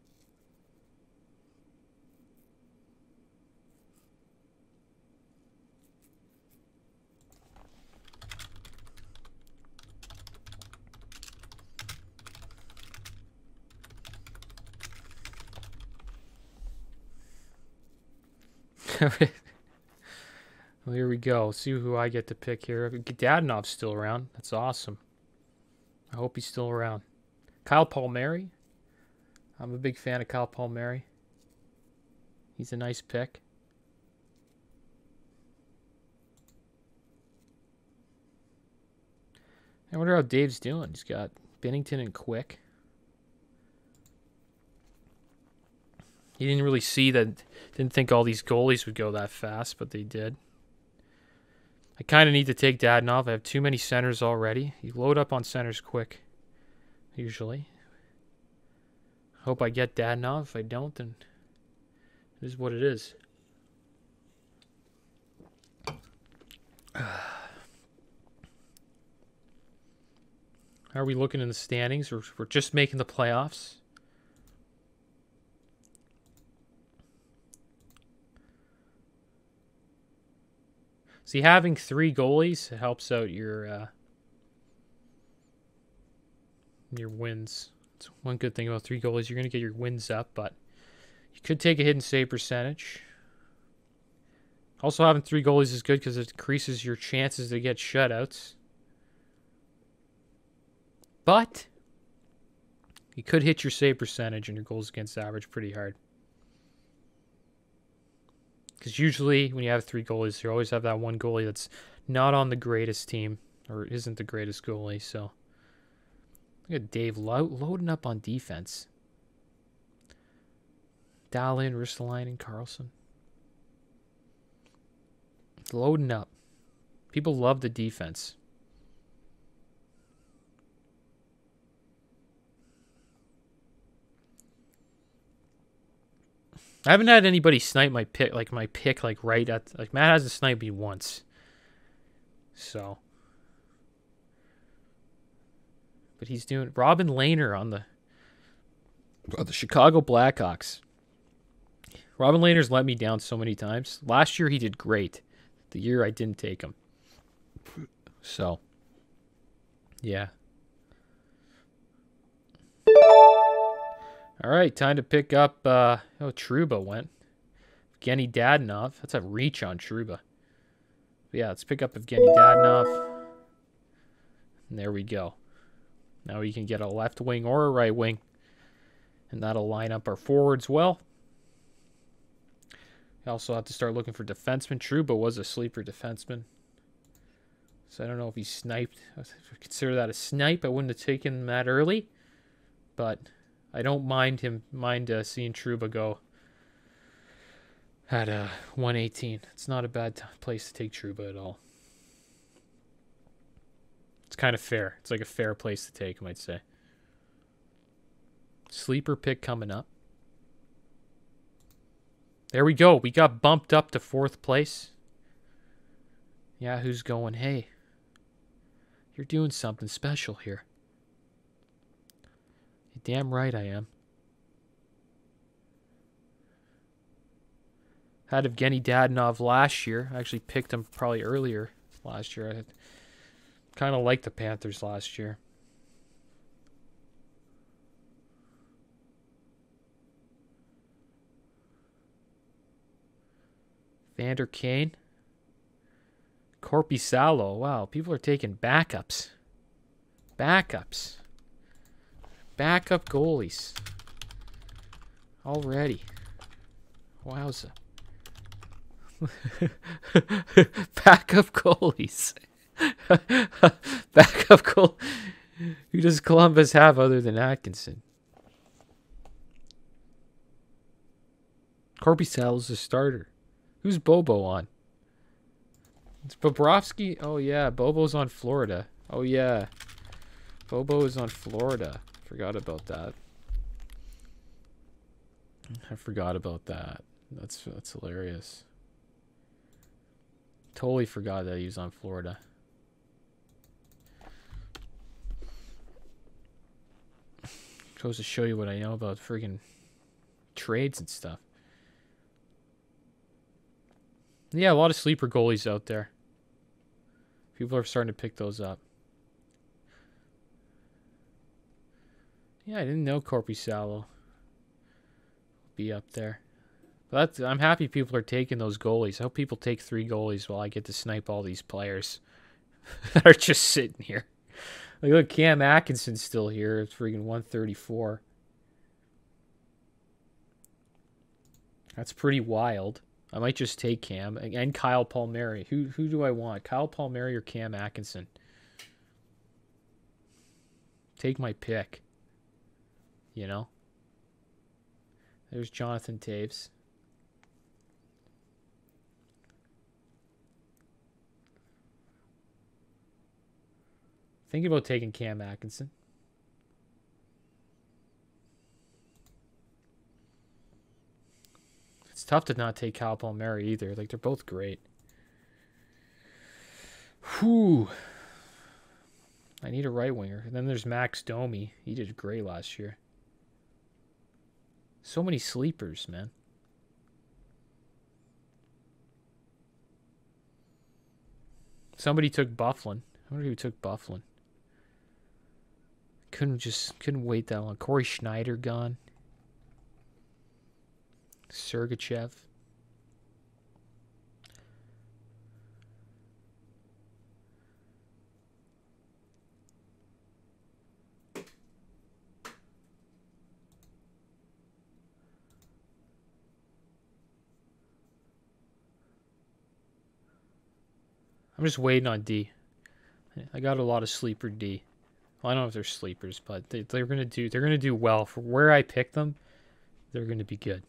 Well, here we go. See who I get to pick here. Dadonov's still around. That's awesome. I hope he's still around. Kyle Palmieri. I'm a big fan of Kyle Palmieri. He's a nice pick. I wonder how Dave's doing. He's got Binnington and Quick. He didn't really see that. Didn't think all these goalies would go that fast, but they did. I kind of need to take Dadonov. I have too many centers already. You load up on centers quick, usually. Hope I get Dadonov. If I don't, then it is what it is. How are we looking in the standings? We're just making the playoffs. See, having 3 goalies helps out your wins. It's one good thing about 3 goalies. You're going to get your wins up, but you could take a hidden save percentage. Also, having 3 goalies is good because it increases your chances to get shutouts. But you could hit your save percentage and your goals against average pretty hard. Because usually when you have 3 goalies, you always have that one goalie that's not on the greatest team or isn't the greatest goalie. So look at Dave loading up on defense. Dahlin, Ristolainen, Carlson. Loading up. People love the defense. I haven't had anybody snipe my pick, right at, Matt hasn't sniped me once. So. But he's doing, Robin Lehner on the Chicago Blackhawks. Robin Lehner's let me down so many times. Last year he did great. The year I didn't take him. So. Yeah. All right, time to pick up, Trouba went. Evgeny Dadonov. That's a reach on Trouba. But yeah, let's pick up Evgeny Dadonov. And there we go. Now we can get a left wing or a right wing. And that'll line up our forwards well. We also have to start looking for defensemen. Trouba was a sleeper defenseman. So I don't know if he sniped. If I consider that a snipe, I wouldn't have taken him that early. But I don't mind seeing Trouba go at 118. It's not a bad place to take Trouba at all. It's kind of fair. It's like a fair place to take him, I'd say. Sleeper pick coming up. There we go. We got bumped up to 4th place. Yahoo's going, hey, you're doing something special here. Damn right I am. Had Evgeny Dadonov last year. I actually picked him probably earlier last year. I kind of liked the Panthers last year. Vander Kane. Korpisalo. Wow, people are taking backups. Backups. Backup goalies. Already. Wowza. Backup goalies. Backup goal. Who does Columbus have other than Atkinson? Korpisalo's the starter. Who's Bobo on? It's Bobrovsky? Oh, yeah. Bobo's on Florida. Oh, yeah. Bobo is on Florida. Forgot about that. I forgot about that. That's hilarious. Totally forgot that he was on Florida. Goes to show you what I know about friggin' trades and stuff. Yeah, a lot of sleeper goalies out there. People are starting to pick those up. Yeah, I didn't know Korpisalo would be up there. But I'm happy people are taking those goalies. I hope people take 3 goalies while I get to snipe all these players that are just sitting here. Like, look, Cam Atkinson's still here. It's freaking 134. That's pretty wild. I might just take Cam and Kyle Palmieri. Who do I want? Kyle Palmieri or Cam Atkinson? Take my pick. You know? There's Jonathan Taves. Thinking about taking Cam Atkinson. It's tough to not take Kyle Palmieri either. Like, they're both great. Whew. I need a right winger. And then there's Max Domi. He did great last year. So many sleepers, man. Somebody took Bufflin. I wonder who took Bufflin. Couldn't wait that long. Corey Schneider gone. Sergachev. I'm just waiting on D. I got a lot of sleeper D. Well, I don't know if they're sleepers, but they're gonna do well for where I pick them. They're gonna be good.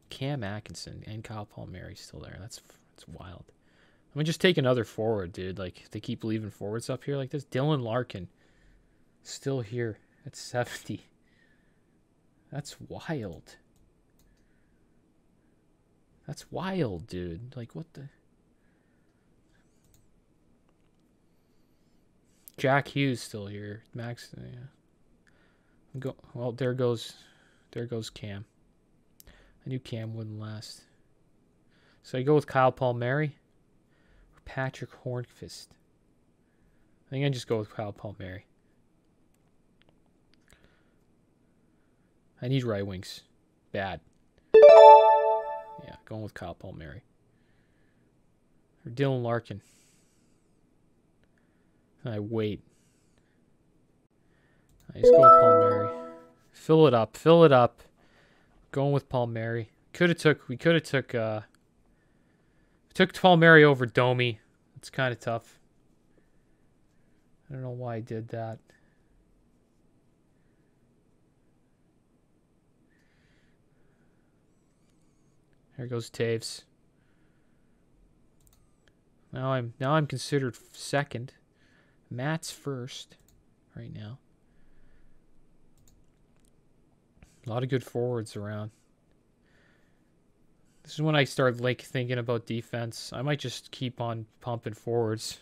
Cam Atkinson and Kyle Palmieri still there. That's wild. I'm gonna just take another forward, dude. Like, if they keep leaving forwards up here like this. Dylan Larkin still here at 70. That's wild. That's wild, dude. Like, what the? Jack Hughes still here. Max, yeah. Well, there goes Cam. I knew Cam wouldn't last. So I go with Kyle Palmieri or Patrick Hornqvist. I think I just go with Kyle Palmieri. I need right wings. Bad. Yeah, going with Kyle Palmieri. Or Dylan Larkin. I wait. I just go with Palmieri. Fill it up. Fill it up. Going with Palmieri. We could have took Palmieri over Domi. It's kind of tough. I don't know why I did that. There goes Taves. Now I'm considered second. Matt's first right now. A lot of good forwards around. This is when I start like thinking about defense. I might just keep on pumping forwards.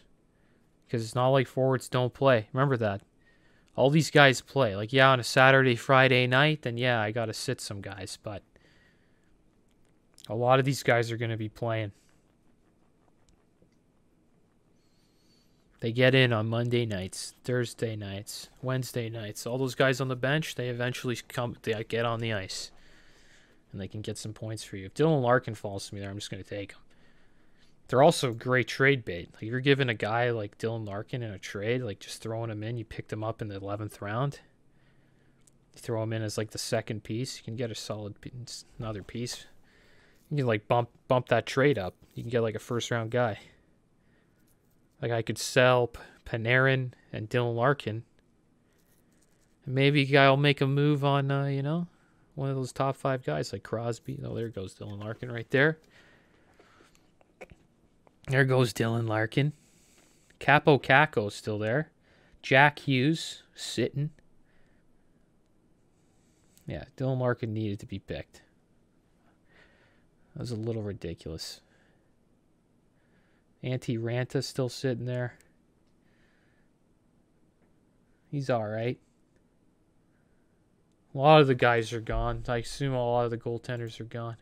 Because it's not like forwards don't play. Remember that. All these guys play. Like, yeah, on a Saturday, Friday night, then yeah, I got to sit some guys. But A lot of these guys are going to be playing. They get in on Monday nights, Thursday nights, Wednesday nights. All those guys on the bench, they eventually they get on the ice. And they can get some points for you. If Dylan Larkin falls to me there, I'm just going to take him. They're also great trade bait. Like, you're giving a guy like Dylan Larkin in a trade, like just throwing him in. You picked him up in the 11th round. You throw him in as like the second piece. You can get a solid another piece. You can like bump that trade up. You can get like a first-round guy. Like, I could sell Panarin and Dylan Larkin. And maybe a guy will make a move on, you know, one of those top 5 guys like Crosby. Oh, there goes Dylan Larkin right there. There goes Dylan Larkin. Kakko still there. Jack Hughes sitting. Yeah, Dylan Larkin needed to be picked. That was a little ridiculous. Antti Ranta still sitting there. He's all right. A lot of the guys are gone. I assume a lot of the goaltenders are gone.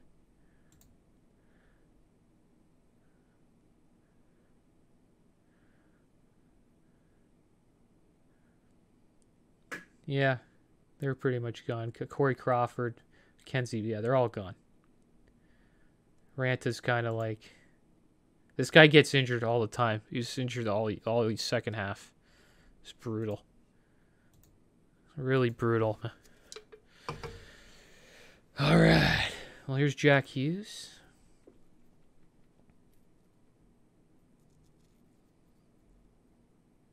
Yeah, they're pretty much gone. Corey Crawford, Kenzie, yeah, they're all gone. Ranta's kind of like... This guy gets injured all the time. He's injured all the second half. It's brutal. Really brutal. All right. Well, here's Jack Hughes.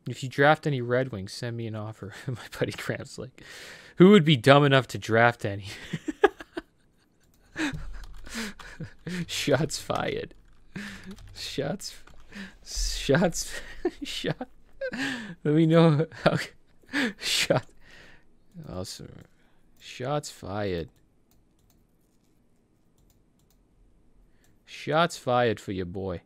If you draft any Red Wings, send me an offer. My buddy Graham's like, who would be dumb enough to draft any? Shots fired. Shots. Let me know. Also, shots fired. Shots fired for your boy.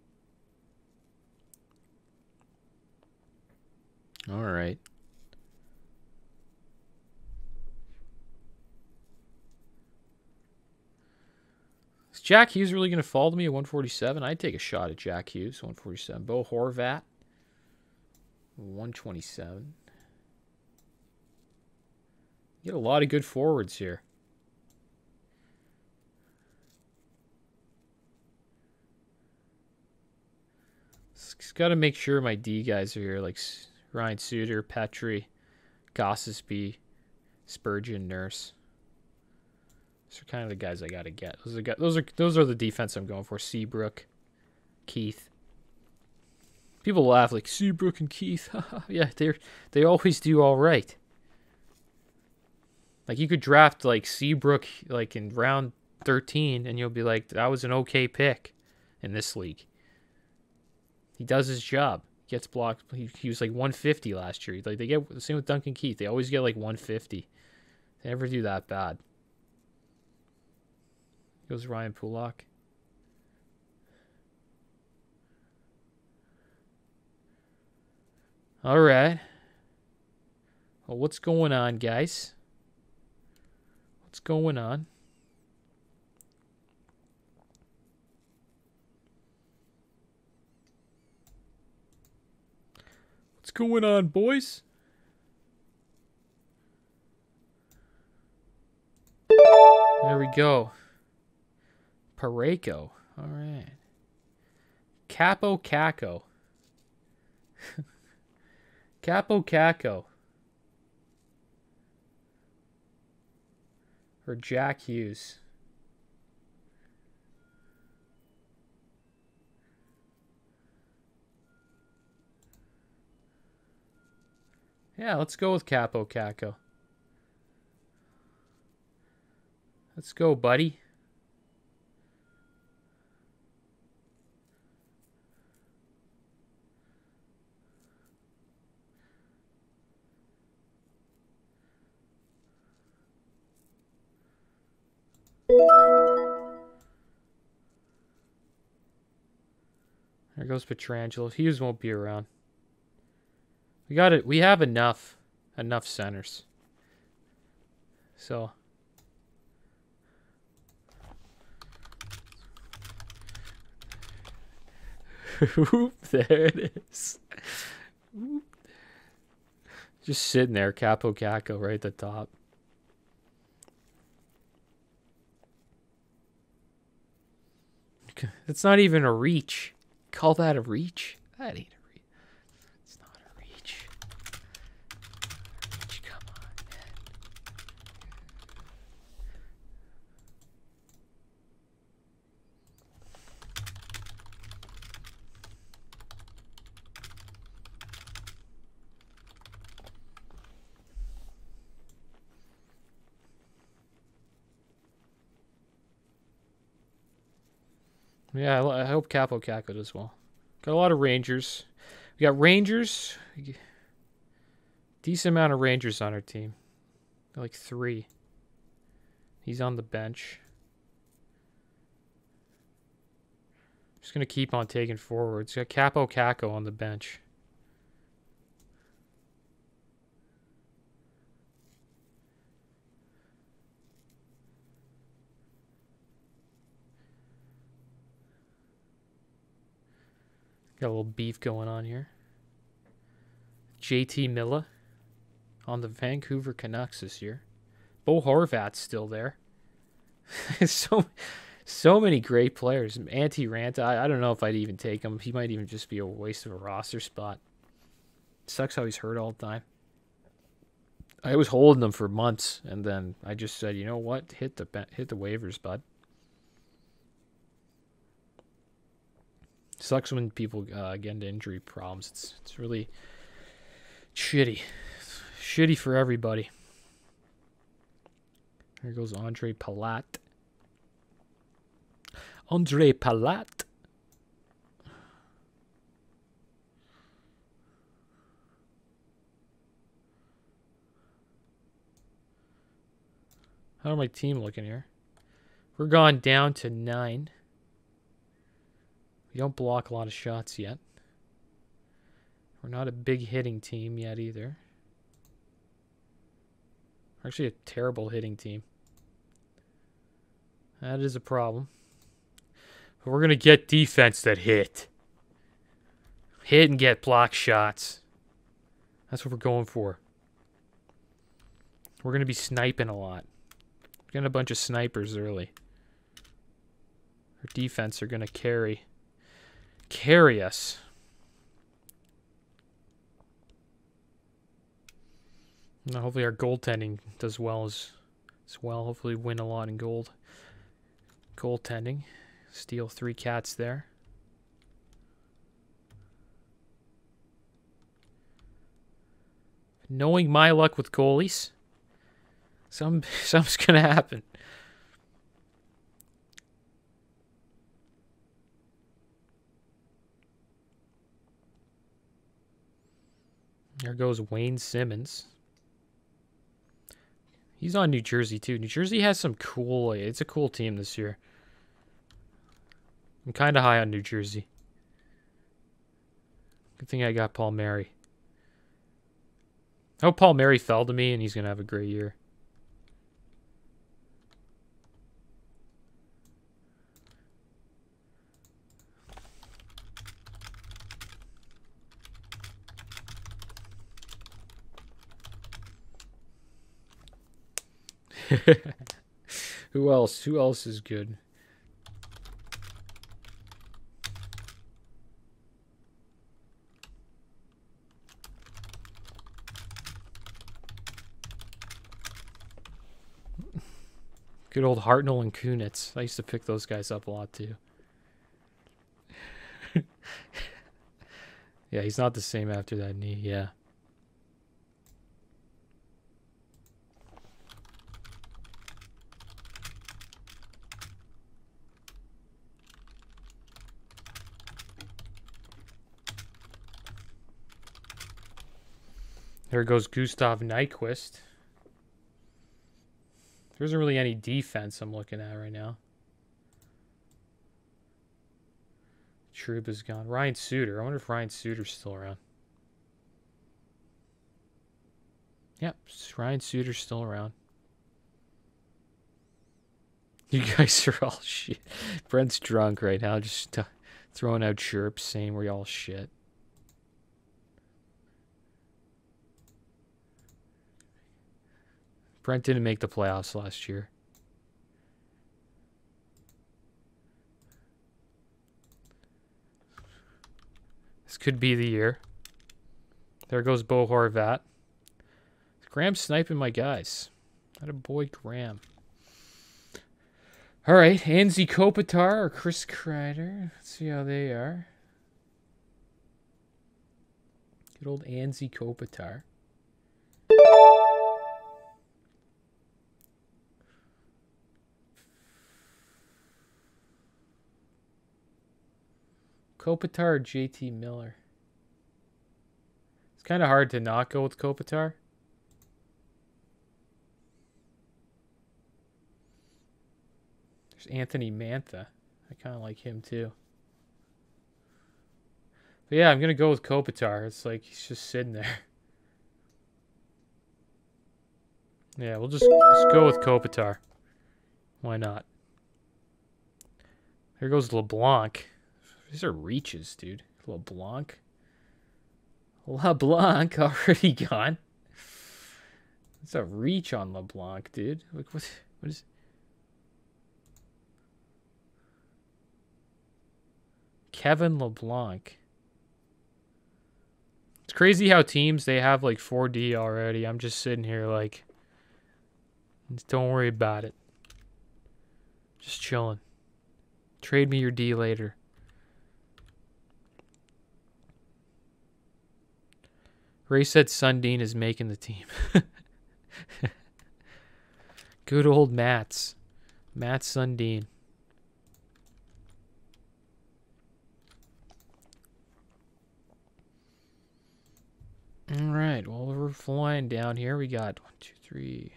All right. Is Jack Hughes really going to fall to me at 147? I'd take a shot at Jack Hughes, 147. Bo Horvat, 127. You get a lot of good forwards here. Just got to make sure my D guys are here, like Ryan Suter, Petrie, Gostisbehere, Spurgeon, Nurse. Those are kind of the guys I got to get. Those are the defense I'm going for. Seabrook, Keith. People laugh like Seabrook and Keith. Yeah, they always do all right. Like, you could draft like Seabrook like in round 13 and you'll be like, that was an okay pick in this league. He does his job. Gets blocked. He was like 150 last year. Like, they get the same with Duncan Keith. They always get like 150. They never do that bad. Goes Ryan Pulock. All right. Well, what's going on, guys? What's going on? What's going on, boys? There we go. Pareko. All right. Kaapo Kakko. Kaapo Kakko. For Jack Hughes. Yeah, let's go with Kaapo Kakko. Let's go, buddy. There goes Pietrangelo. Hughes won't be around. We got it. We have enough centers. So There it is. Just sitting there, Kaapo Kakko right at the top. It's not even a reach. Call that a reach? That ain't a reach. It's not a reach. Come on, man. Yeah, I hope Kaapo Kakko does well. Got a lot of Rangers. We got Rangers. Decent amount of Rangers on our team. Like 3. He's on the bench. Just going to keep on taking forwards. Got Kaapo Kakko on the bench. Got a little beef going on here. JT Miller on the Vancouver Canucks this year. Bo Horvat's still there. so many great players. Antti Ranta, I don't know if I'd even take him. He might even just be a waste of a roster spot. Sucks how he's hurt all the time. I was holding him for months, and then I just said, you know what? Hit the waivers, bud. Sucks when people get into injury problems. It's really shitty. Shitty for everybody. Here goes Andrei Palat. Andrei Palat. How are my team looking here? We're gone down to 9. We don't block a lot of shots yet. We're not a big hitting team yet either. We're actually a terrible hitting team. That is a problem. But we're going to get defense that hit. Hit and get block shots. That's what we're going for. We're going to be sniping a lot. We're getting a bunch of snipers early. Our defense are going to carry us. Now hopefully our goaltending does well as well. Hopefully win a lot in goaltending. Steal 3 cats there. Knowing my luck with goalies, something's gonna happen. There goes Wayne Simmons. He's on New Jersey, too. New Jersey has some cool... It's a cool team this year. I'm kind of high on New Jersey. Good thing I got Palmieri. I hope Palmieri fell to me and he's going to have a great year. Who else? Who else is good? Good old Hartnell and Kunitz. I used to pick those guys up a lot too. Yeah, he's not the same after that knee. Yeah. There goes Gustav Nyquist. There isn't really any defense I'm looking at right now. Troup is gone. Ryan Suter. I wonder if Ryan Suter's still around. Yep, Ryan Suter's still around. You guys are all shit. Brent's drunk right now, just Throwing out chirps saying we're all shit. Brent didn't make the playoffs last year. This could be the year. There goes Bo Horvat. Graham sniping my guys. That a boy Graham. All right, Anze Kopitar or Chris Kreider. Let's see how they are. Good old Anze Kopitar. Kopitar or JT Miller? It's kind of hard to not go with Kopitar. There's Anthony Mantha. I kind of like him too. But yeah, I'm going to go with Kopitar. It's like he's just sitting there. Yeah, we'll just go with Kopitar. Why not? There goes LeBlanc. These are reaches, dude. LeBlanc. LeBlanc already gone. It's a reach on LeBlanc, dude. Like what is... Kevin LeBlanc. It's crazy how teams, they have like 4D already. I'm just sitting here like, don't worry about it. Just chilling. Trade me your D later. Ray said Sundin is making the team. Good old Mats. Matt Sundin. All right. Well, we're flying down here. We got 1, 2, 3,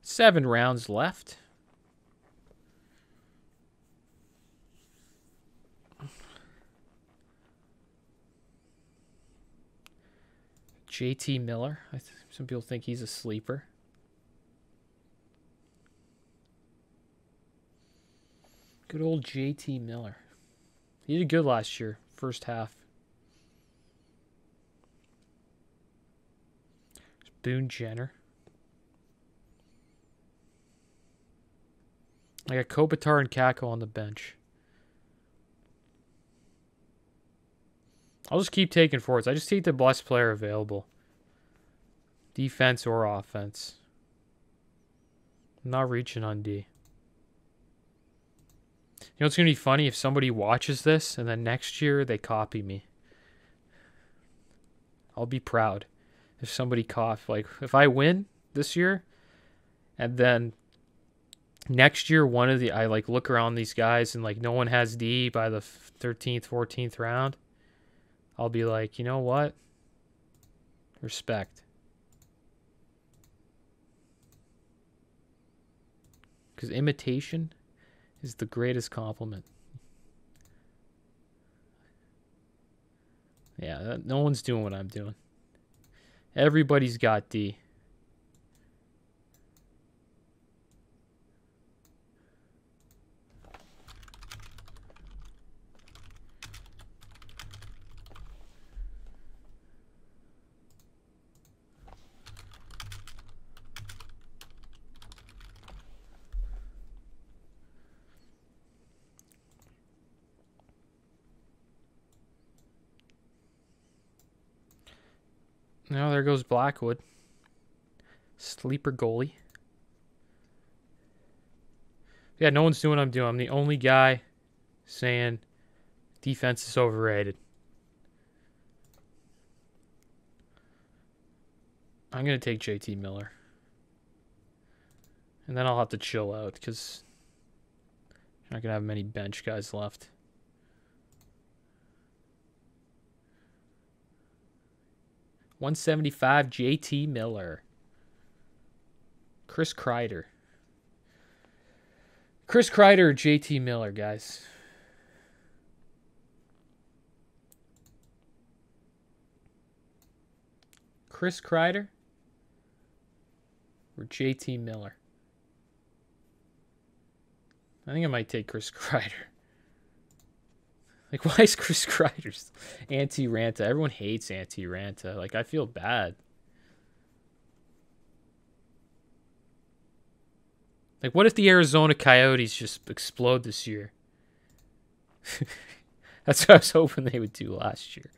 7 rounds left. JT Miller. Some people think he's a sleeper. Good old JT Miller. He did good last year, first half. There's Boone Jenner. I got Kopitar and Kakko on the bench. I'll just keep taking forwards. I just take the best player available. Defense or offense. I'm not reaching on D. You know what's going to be funny? If somebody watches this and then next year they copy me. I'll be proud. If somebody like if I win this year and then next year I like look around these guys and like no one has D by the 13th, 14th round. I'll be like, you know what? Respect. Because imitation is the greatest compliment. Yeah, no one's doing what I'm doing. Everybody's got D. Now there goes Blackwood. Sleeper goalie. Yeah, no one's doing what I'm doing. I'm the only guy saying defense is overrated. I'm going to take JT Miller. And then I'll have to chill out because I'm not going to have many bench guys left. $175 JT Miller. Chris Kreider. Chris Kreider or JT Miller, guys. Chris Kreider or JT Miller? I think I might take Chris Kreider. Like, why is Chris Kreider anti-Ranta? Everyone hates anti-Ranta. Like, I feel bad. Like, what if the Arizona Coyotes just explode this year? That's what I was hoping they would do last year.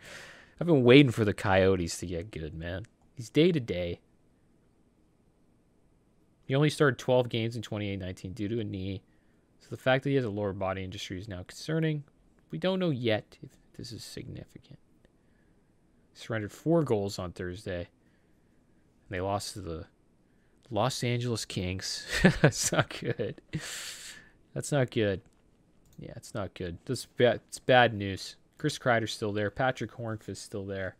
I've been waiting for the Coyotes to get good, man. He's day-to-day. He only started 12 games in 28-19 due to a knee. So the fact that he has a lower body injury is now concerning. We don't know yet if this is significant. Surrendered 4 goals on Thursday. And they lost to the Los Angeles Kings. That's not good. That's not good. Yeah, it's not good. It's bad news. Chris Kreider's still there. Patrick Hornqvist's still there.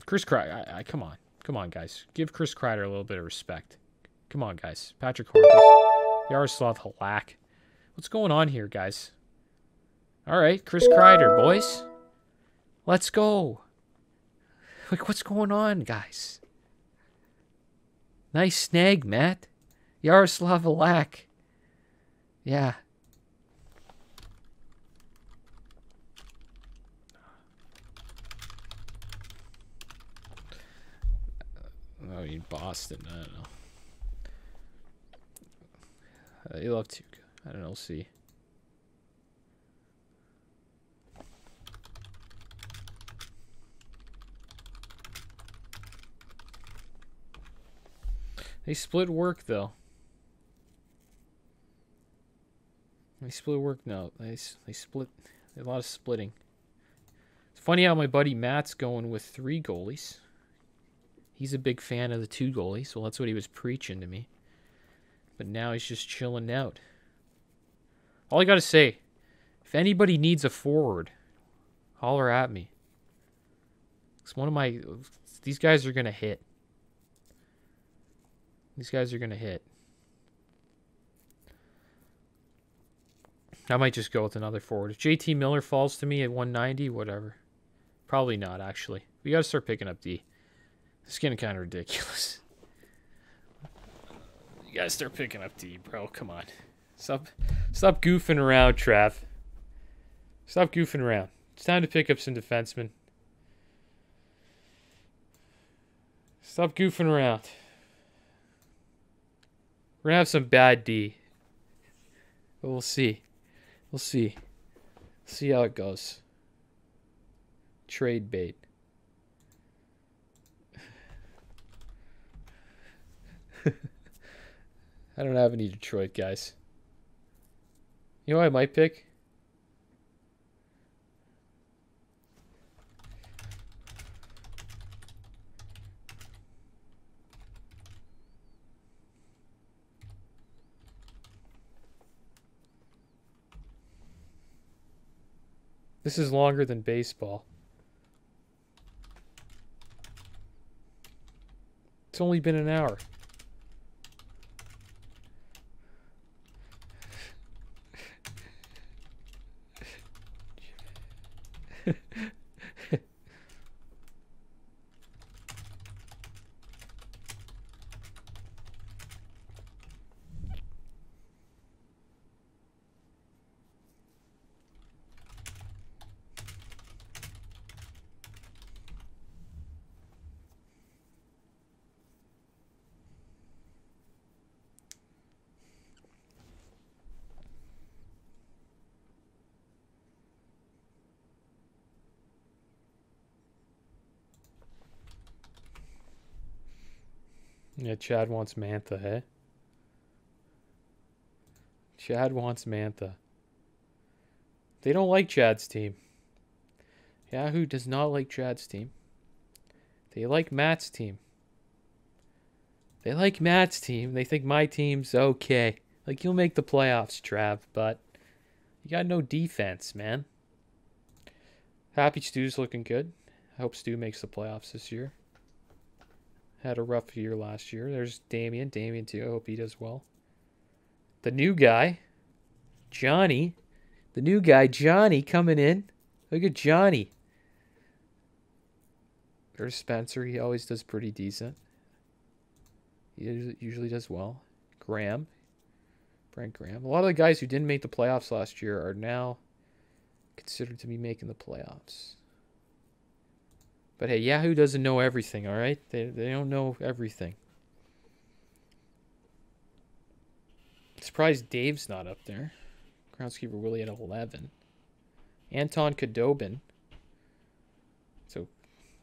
Chris Kreider, come on. Come on, guys. Give Chris Kreider a little bit of respect. Come on, guys. Patrick Hornqvist. Yaroslav Halak. What's going on here, guys? All right, Chris Kreider, boys. Let's go. Like, what's going on, guys? Nice snag, Matt. Yaroslav Halak. Yeah. Oh, you Boston. I don't know. You love to. I don't know. We'll see. They split work, though. They split work? No. They split. A lot of splitting. It's funny how my buddy Matt's going with 3 goalies. He's a big fan of the 2 goalies. Well, that's what he was preaching to me. But now he's just chilling out. All I got to say, if anybody needs a forward, holler at me. It's one of my... These guys are going to hit. These guys are going to hit. I might just go with another forward. If JT Miller falls to me at 190, whatever. Probably not, actually. We got to start picking up D. It's getting kind of ridiculous. You gotta start picking up D, bro. Come on. Stop goofing around, Trav. Stop goofing around. It's time to pick up some defensemen. Stop goofing around. We're gonna have some bad D. But we'll see. We'll see. See how it goes. Trade bait. I don't have any Detroit guys. You know what I might pick? This is longer than baseball. It's only been an hour. Yeah, Chad wants Mantha, hey? Chad wants Mantha. They don't like Chad's team. Yahoo does not like Chad's team. They like Matt's team. They like Matt's team. They think my team's okay. Like, you'll make the playoffs, Trav, but you got no defense, man. Happy Stu's looking good. I hope Stu makes the playoffs this year. Had a rough year last year. There's Damien. Damien, too. I hope he does well. The new guy, Johnny. The new guy, Johnny, coming in. Look at Johnny. There's Spencer. He always does pretty decent. He usually does well. Graham. Brent Graham. A lot of the guys who didn't make the playoffs last year are now considered to be making the playoffs. But hey, Yahoo doesn't know everything, all right? They don't know everything. Surprised Dave's not up there. Groundskeeper Willie at 11. Anton Khudobin. It's a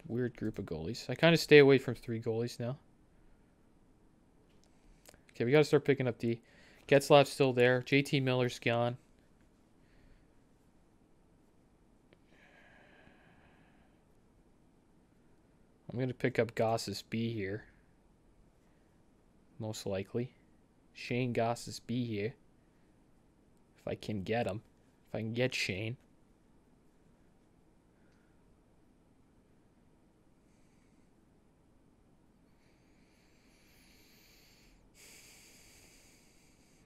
weird group of goalies. I kind of stay away from 3 goalies now. Okay, we got to start picking up D. Getzlaf's still there. JT Miller's gone. I'm going to pick up Gostisbehere here. Most likely. Shayne Gostisbehere here. If I can get him. If I can get Shayne.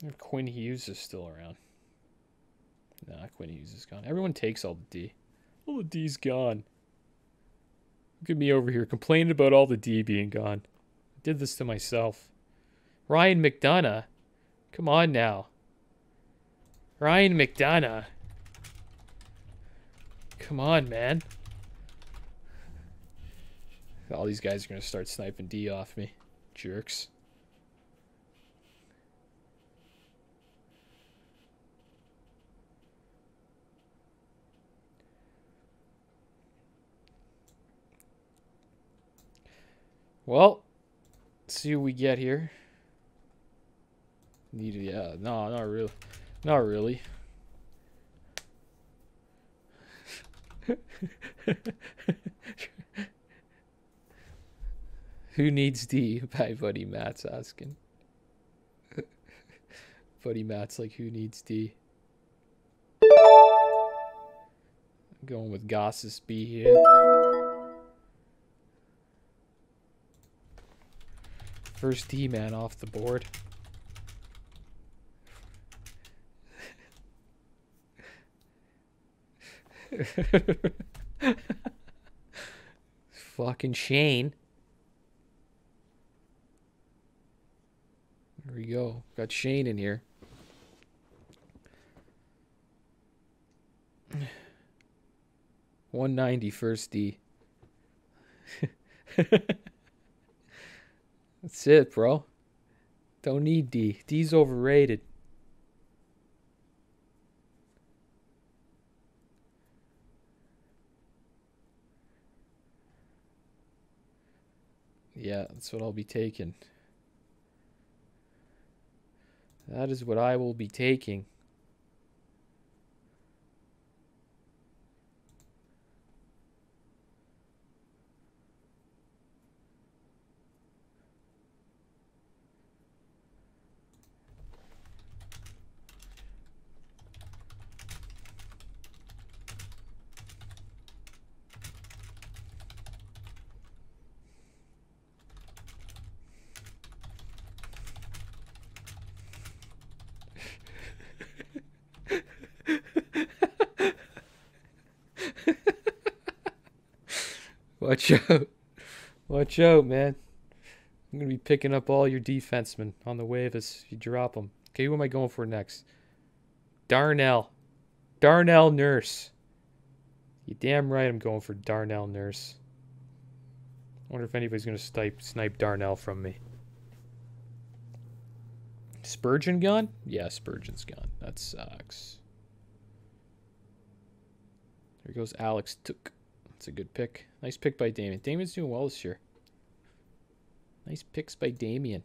If Quinn Hughes is still around. Nah, Quinn Hughes is gone. Everyone takes all the D. All the D's gone. Look at me over here complaining about all the D being gone. I did this to myself. Ryan McDonough. Come on now. Ryan McDonough. Come on, man. All these guys are going to start sniping D off me. Jerks. Well, let's see what we get here. Yeah, no, not really. Not really. Who needs D? By Buddy Matt's asking. Buddy Matt's like, who needs D? I'm going with Gostisbehere here. First D-man off the board. Fucking Shayne. There we go. Got Shayne in here. $190 first D. That's it, bro. Don't need D. D's overrated. Yeah, that's what I'll be taking. That is what I will be taking. Watch out. Watch out, man. I'm going to be picking up all your defensemen on the wave as you drop them. Okay, who am I going for next? Darnell Nurse. You damn right I'm going for Darnell Nurse. I wonder if anybody's going to snipe Darnell from me. Spurgeon gone? Yeah, Spurgeon's gone. That sucks. There goes Alex Took. That's a good pick. Nice pick by Damien. Damien's doing well this year. Nice picks by Damien.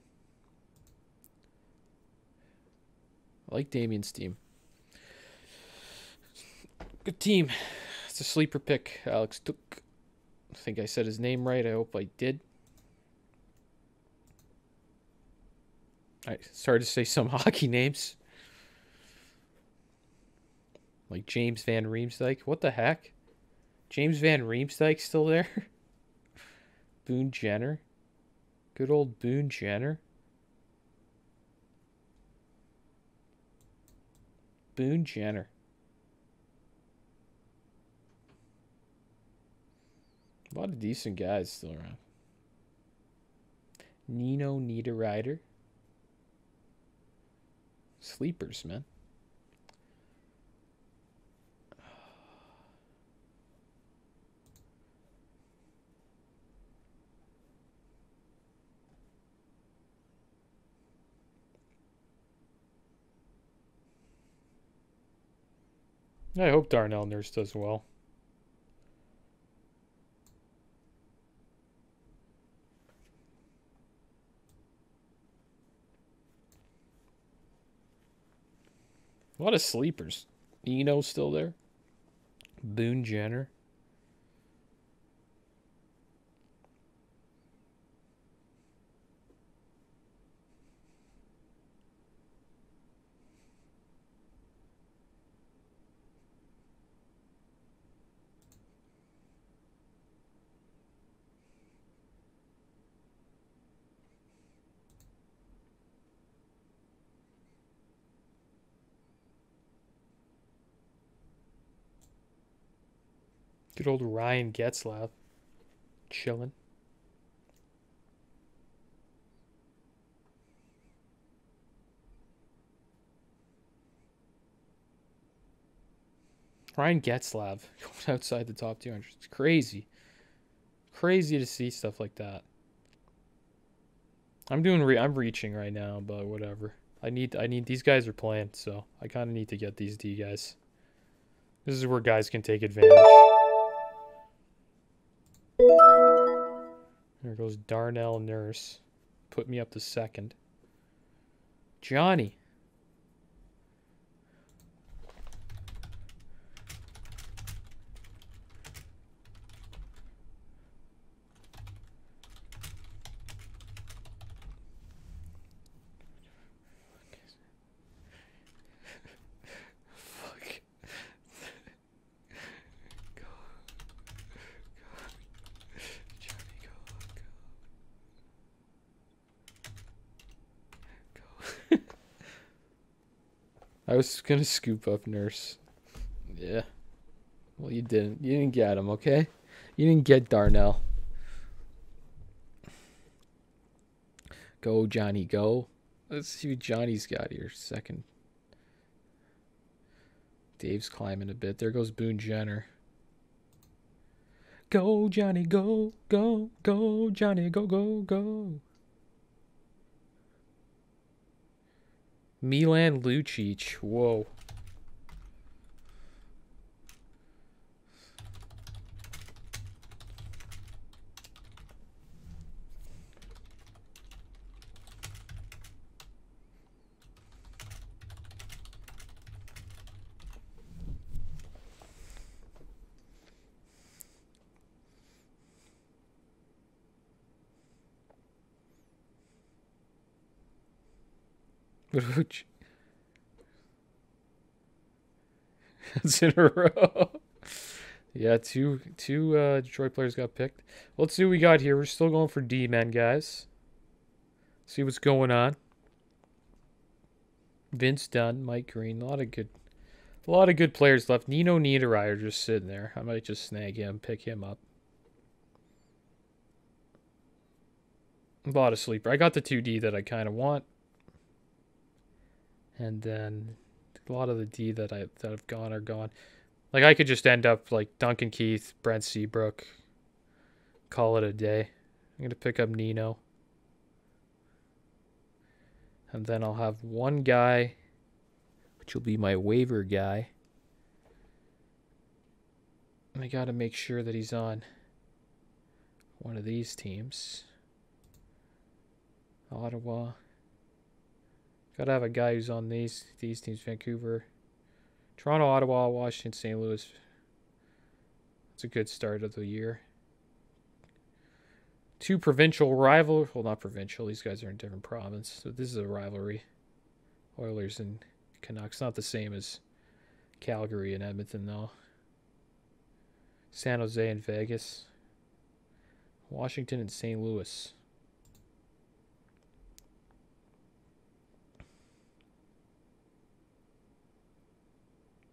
I like Damien's team. Good team. It's a sleeper pick. Alex Took. I think I said his name right. I hope I did. I started to say some hockey names. Like James Van Riemsdyk. What the heck? James Van Riemsdyk still there? Boone Jenner. Good old Boone Jenner. Boone Jenner. A lot of decent guys still around. Nino Niederreiter. Sleepers, man. I hope Darnell Nurse does well. A lot of sleepers. Eno still there. Boone Jenner. Good old Ryan Getzlaf. Chilling. Ryan Getzlaf going outside the top 200. It's crazy. Crazy to see stuff like that. I'm reaching right now, but whatever. I need these guys are playing, so I kind of need to get these D guys. This is where guys can take advantage. There goes Darnell Nurse. Put me up to second. Johnny. I was gonna scoop up Nurse. Yeah. Well, you didn't. You didn't get him, okay? You didn't get Darnell. Go, Johnny, go. Let's see what Johnny's got here. Second. Dave's climbing a bit. There goes Boone Jenner. Go, Johnny, go, go, go, Johnny, go, go, go. Milan Lucic. Whoa. That's in a row. Yeah, two Detroit players got picked. Let's see what we got here. We're still going for D-men, guys. See what's going on. Vince Dunn, Mike Green, a lot of good players left. Nino Niederreiter just sitting there. I might just snag him, pick him up. A lot of sleeper. I got the 2D that I kind of want. And then a lot of the D that have gone are gone. Like, I could just end up like Duncan Keith, Brent Seabrook. Call it a day. I'm going to pick up Nino. And then I'll have one guy, which will be my waiver guy. And I got to make sure that he's on one of these teams. Ottawa. Gotta have a guy who's on these teams. Vancouver, Toronto, Ottawa, Washington, St. Louis. It's a good start of the year. Two provincial rival. Well, not provincial. These guys are in different province. So this is a rivalry. Oilers and Canucks. Not the same as Calgary and Edmonton, though. San Jose and Vegas. Washington and St. Louis.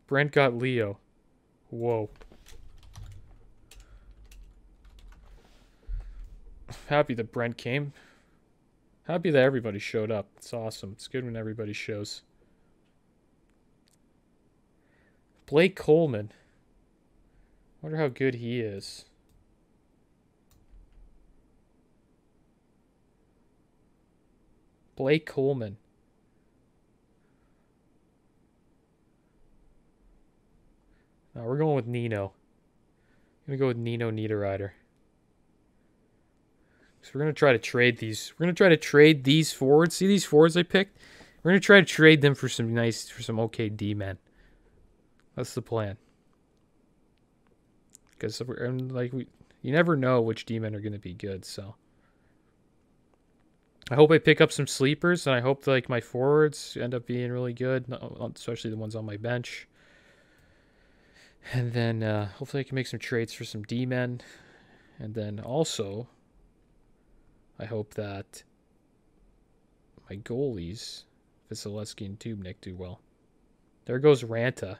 Brent got Leo. Whoa. Happy that Brent came. Happy that everybody showed up. It's awesome. It's good when everybody shows. Blake Coleman. Wonder how good he is. Blake Coleman. No, we're going with Nino. I'm going to go with Nino Niederreiter. So we're going to try to trade these. We're going to try to trade these forwards. See these forwards I picked? We're going to try to trade them for some okay D-men. That's the plan. Because you never know which D-men are going to be good, so. I hope I pick up some sleepers, and I hope like my forwards end up being really good, especially the ones on my bench. And then hopefully I can make some trades for some D-men. And then also, I hope that my goalies, Vasilevskiy and Dubnyk, do well. There goes Ranta.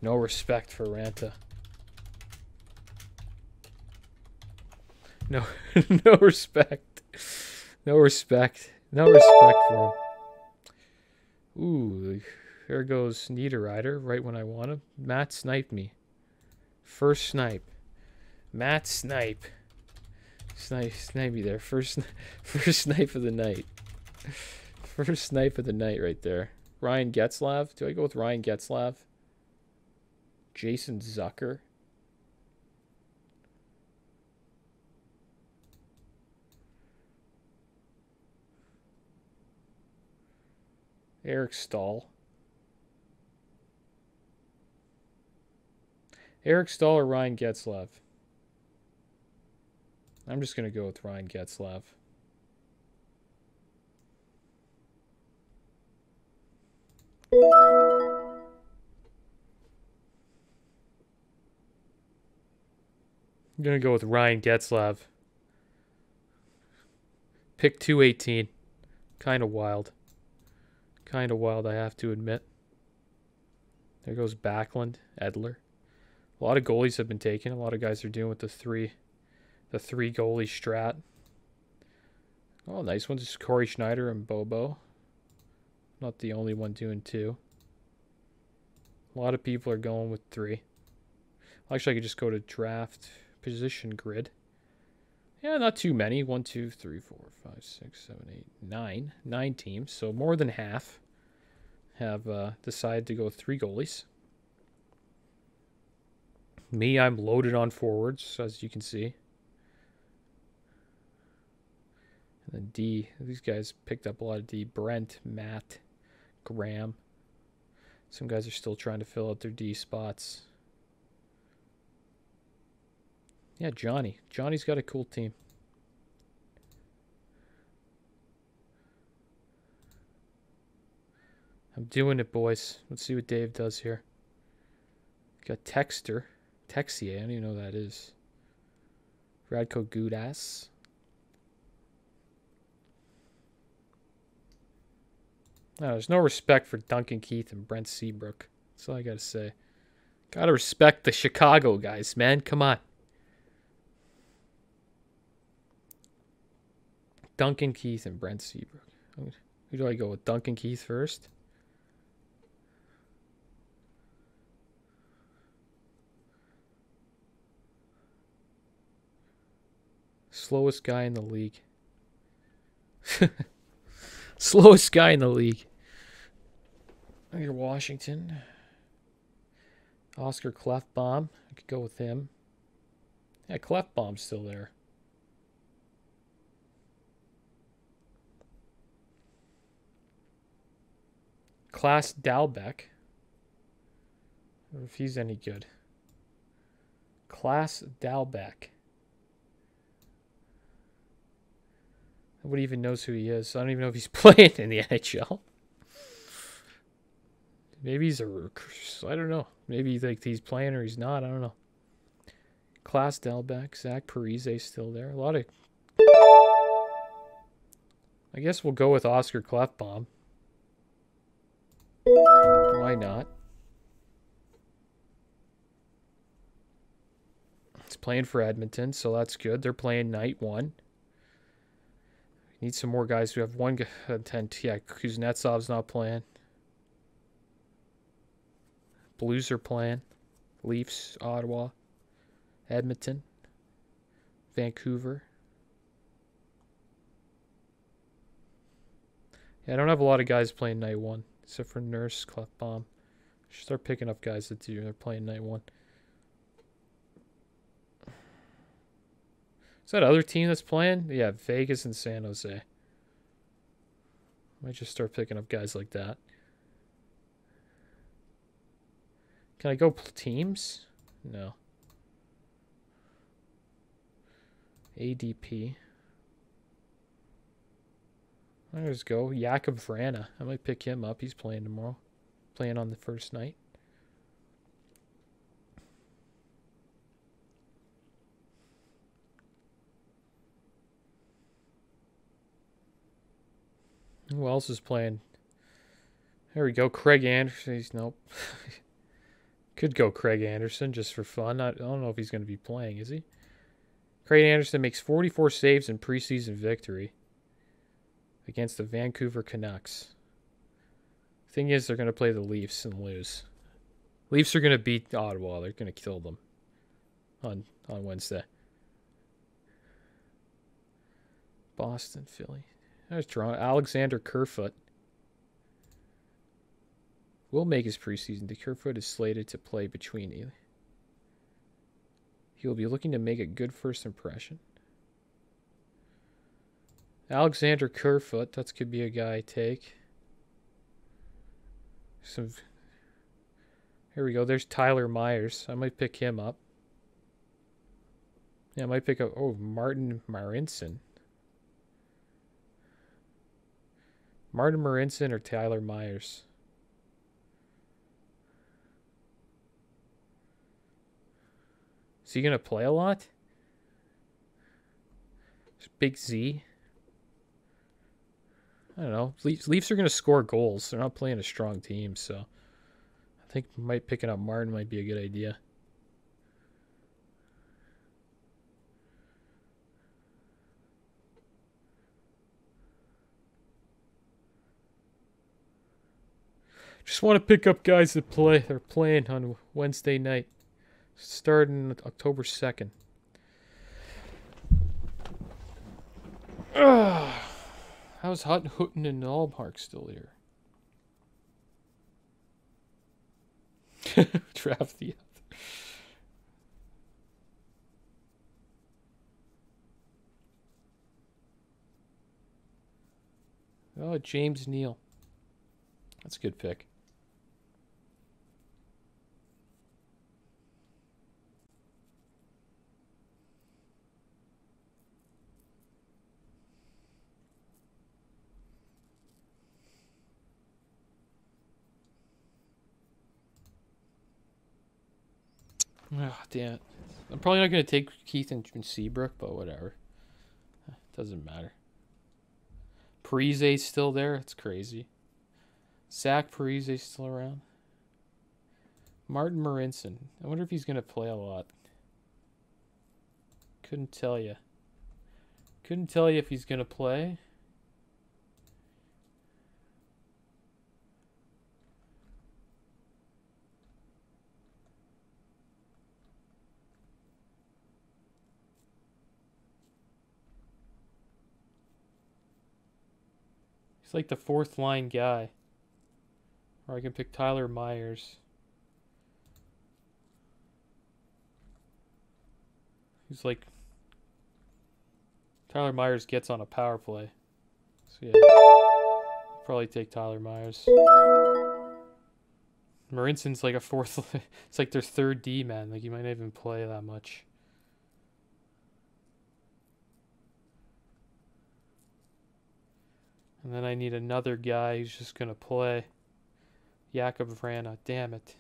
No respect for Ranta. No, no respect. No respect. No respect for him. Ooh, there goes Niederreiter right when I want him. Matt sniped me. First snipe. Matt snipe. Snipe me there. First snipe of the night. First snipe of the night right there. Ryan Getzlaf. Do I go with Ryan Getzlaf? Jason Zucker. Eric Stahl. Eric Stahl or Ryan Getzlaf? I'm just going to go with Ryan Getzlaf. I'm going to go with Ryan Getzlaf. Pick 218. Kind of wild. Kind of wild, I have to admit. There goes Backlund, Edler. A lot of goalies have been taken. A lot of guys are doing with the three goalie strat. Oh, nice one. Just Corey Schneider and Bobo. Not the only one doing two. A lot of people are going with three. Actually, I could just go to draft position grid. Yeah, not too many. 1, 2, 3, 4, 5, 6, 7, 8, 9. 9 teams. So more than half have decided to go with 3 goalies. Me, I'm loaded on forwards, as you can see. And then D, these guys picked up a lot of D. Brent, Matt, Graham. Some guys are still trying to fill out their D spots. Yeah, Johnny. Johnny's got a cool team. I'm doing it, boys. Let's see what Dave does here. Got Texier. I don't even know who that is. Radko Gudas. No, there's no respect for Duncan Keith and Brent Seabrook. That's all I got to say. Got to respect the Chicago guys, man. Come on. Duncan Keith and Brent Seabrook. Who do I go with? Duncan Keith first? Slowest guy in the league. Slowest guy in the league. You're Washington. Oscar Klefbom. I could go with him. Yeah, Klefbom's still there. Klaas Dalbeck. I don't know if he's any good. Klaas Dalbeck. Nobody even knows who he is. I don't even know if he's playing in the NHL. Maybe he's a I don't know. Maybe like he's playing or he's not. I don't know. Klaas Dalbeck. Zach Parise still there. A lot of... I guess we'll go with Oscar Klefbom. Why not? It's playing for Edmonton, so that's good. They're playing night 1. Need some more guys who have 1 10. Yeah, Kuznetsov's not playing. Blues are playing. Leafs, Ottawa, Edmonton, Vancouver. Yeah, I don't have a lot of guys playing night one, except for Nurse, Klefbom. Should start picking up guys that do. They're playing night one. Is that other team that's playing? Yeah, Vegas and San Jose. Might just start picking up guys like that. Can I go teams? No. ADP. I'll just go. Jakub Vrana. I might pick him up. He's playing tomorrow. Playing on the first night. Who else is playing? There we go. Craig Anderson. He's nope. Could go Craig Anderson just for fun. I don't know if he's going to be playing, is he? Craig Anderson makes 44 saves in preseason victory against the Vancouver Canucks. Thing is, they're going to play the Leafs and lose. Leafs are going to beat Ottawa. They're going to kill them on Wednesday. Boston, Philly. There's Toronto. Alexander Kerfoot will make his preseason. The Kerfoot is slated to play between you. He will be looking to make a good first impression. Alexander Kerfoot, that could be a guy I take. Here we go. There's Tyler Myers. I might pick him up. Yeah, I might pick up. Oh, Martin Marincin. Martin Marincin or Tyler Myers? Is he going to play a lot? There's Big Z. I don't know. Leafs are going to score goals. They're not playing a strong team, so I think picking up Martin might be a good idea. Just want to pick up guys that play. They're playing on Wednesday night, starting October 2nd. How's Hutten and Allmark still here? Draft the other. Oh, James Neal. That's a good pick. Oh, damn it. I'm probably not going to take Keith and Seabrook, but whatever. Doesn't matter. Parise's still there? That's crazy. Zach Parise's still around. Martin Marincin. I wonder if he's going to play a lot. Couldn't tell you. Couldn't tell you if he's going to play. He's like the fourth line guy. Or I can pick Tyler Myers. He's like... Tyler Myers gets on a power play. So yeah. Probably take Tyler Myers. Marincin's like a fourth... It's like their third D man. Like he might not even play that much. And then I need another guy who's just going to play. Jakub Vrana. Damn it.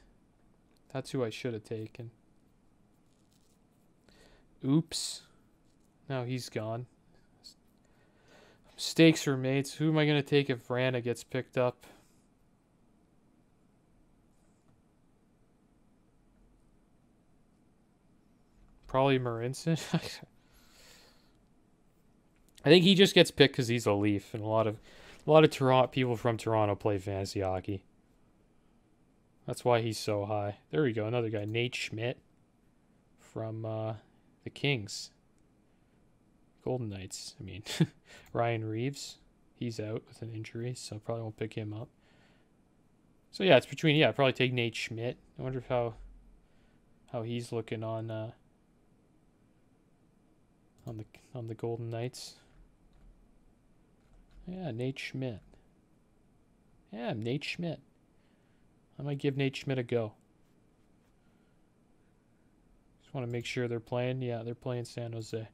That's who I should have taken. Oops. Now he's gone. Mistakes were made. So who am I going to take if Vrana gets picked up? Probably Marincin. I think he just gets picked because he's a Leaf, and a lot of Toronto people from Toronto play fantasy hockey. That's why he's so high. There we go. Another guy, Nate Schmidt from the Kings. Golden Knights. I mean, Ryan Reeves. He's out with an injury, so probably won't pick him up. So yeah, it's between, yeah, probably take Nate Schmidt. I wonder if how he's looking on the Golden Knights. Yeah, Nate Schmidt. Yeah, Nate Schmidt. I might give Nate Schmidt a go. Just want to make sure they're playing. Yeah, they're playing San Jose.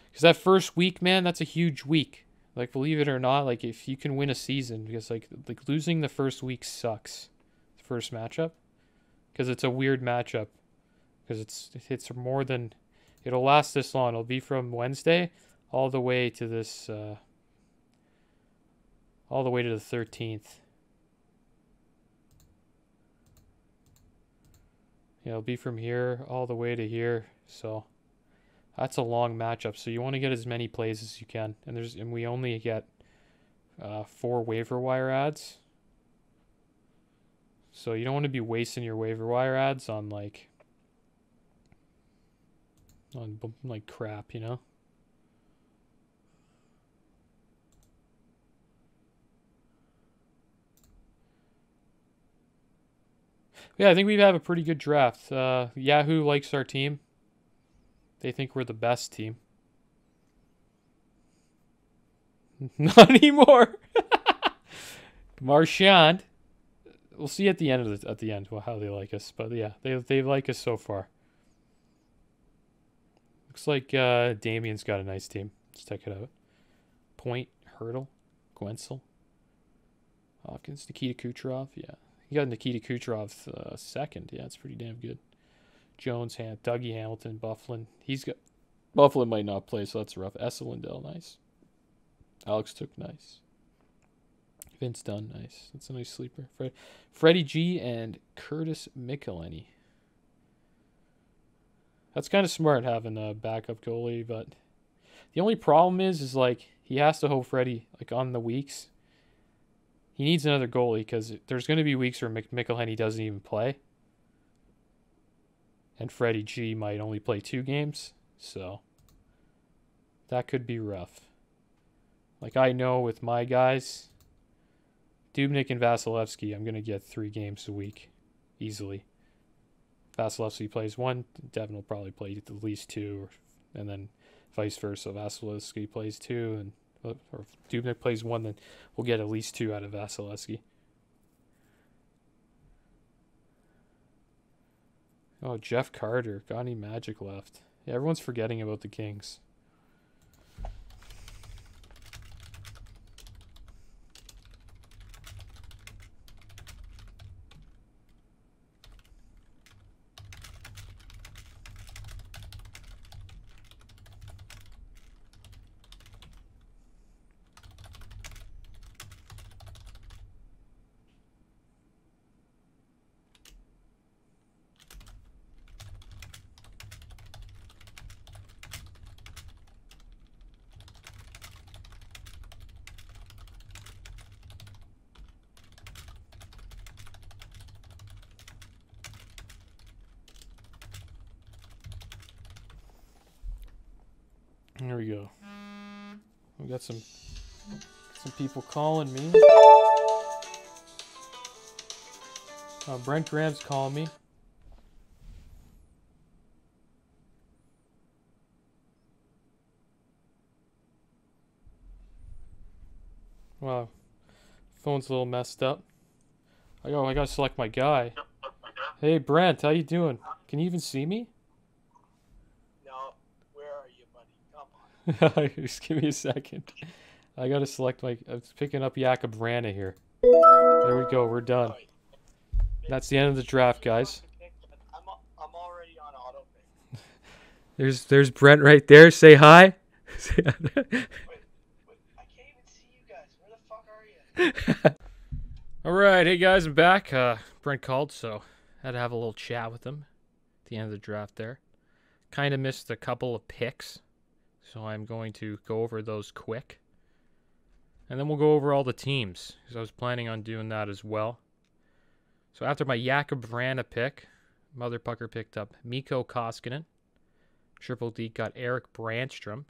Because that first week, man, that's a huge week. Like, believe it or not, like, if you can win a season, because, like losing the first week sucks. The first matchup. Because it's a weird matchup. Because it's more than... It'll last this long. It'll be from Wednesday all the way to this... all the way to the 13th. Yeah, it'll be from here all the way to here. So... That's a long matchup, so you want to get as many plays as you can. And we only get 4 waiver wire ads. So you don't want to be wasting your waiver wire ads on like crap, you know? Yeah, I think we have a pretty good draft. Yahoo likes our team. They think we're the best team. Not anymore. Marchand. We'll see at the end how they like us, but yeah, they like us so far. Looks like Damien's got a nice team. Let's check it out. Point, Hurdle, Gwensel, Hopkins, Nikita Kucherov. Yeah, he got Nikita Kucherov second. Yeah, it's pretty damn good. Jones, Dougie Hamilton, Bufflin. Bufflin might not play, so that's rough. Essa Lindell, nice. Alex Took, nice. Vince Dunn, nice. That's a nice sleeper. Freddie G and Curtis Michelini. That's kind of smart having a backup goalie, but the only problem is like he has to hold Freddie like on the weeks. He needs another goalie because there's going to be weeks where Michelini doesn't even play. And Freddie G might only play 2 games, so that could be rough. Like I know with my guys, Dubnyk and Vasilevskiy, I'm going to get 3 games a week, easily. Vasilevskiy plays 1, Devin will probably play at least 2, and then vice versa. Vasilevskiy plays 2, and or if Dubnyk plays 1, then we'll get at least 2 out of Vasilevskiy. Oh, Jeff Carter. Got any magic left? Yeah, everyone's forgetting about the Kings. Here we go. We got some people calling me. Brent Graham's calling me. Wow, phone's a little messed up. I gotta select my guy. Hey Brent, how you doing? Can you even see me? Just give me a second. I gotta select my... I was picking up Jakub Vrana here. There we go. We're done. That's the end of the draft, guys. I'm already on auto pick. There's Brent right there. Say hi. Wait, I can't even see you guys. Where the fuck are you? All right, hey guys, I'm back. Brent called, so I had to have a little chat with him at the end of the draft there. Kind of missed a couple of picks. So I'm going to go over those quick. And then we'll go over all the teams, because I was planning on doing that as well. So after my Jakub Vrana pick, Mother Pucker picked up Mikko Koskinen. Triple D got Eric Brandstrom.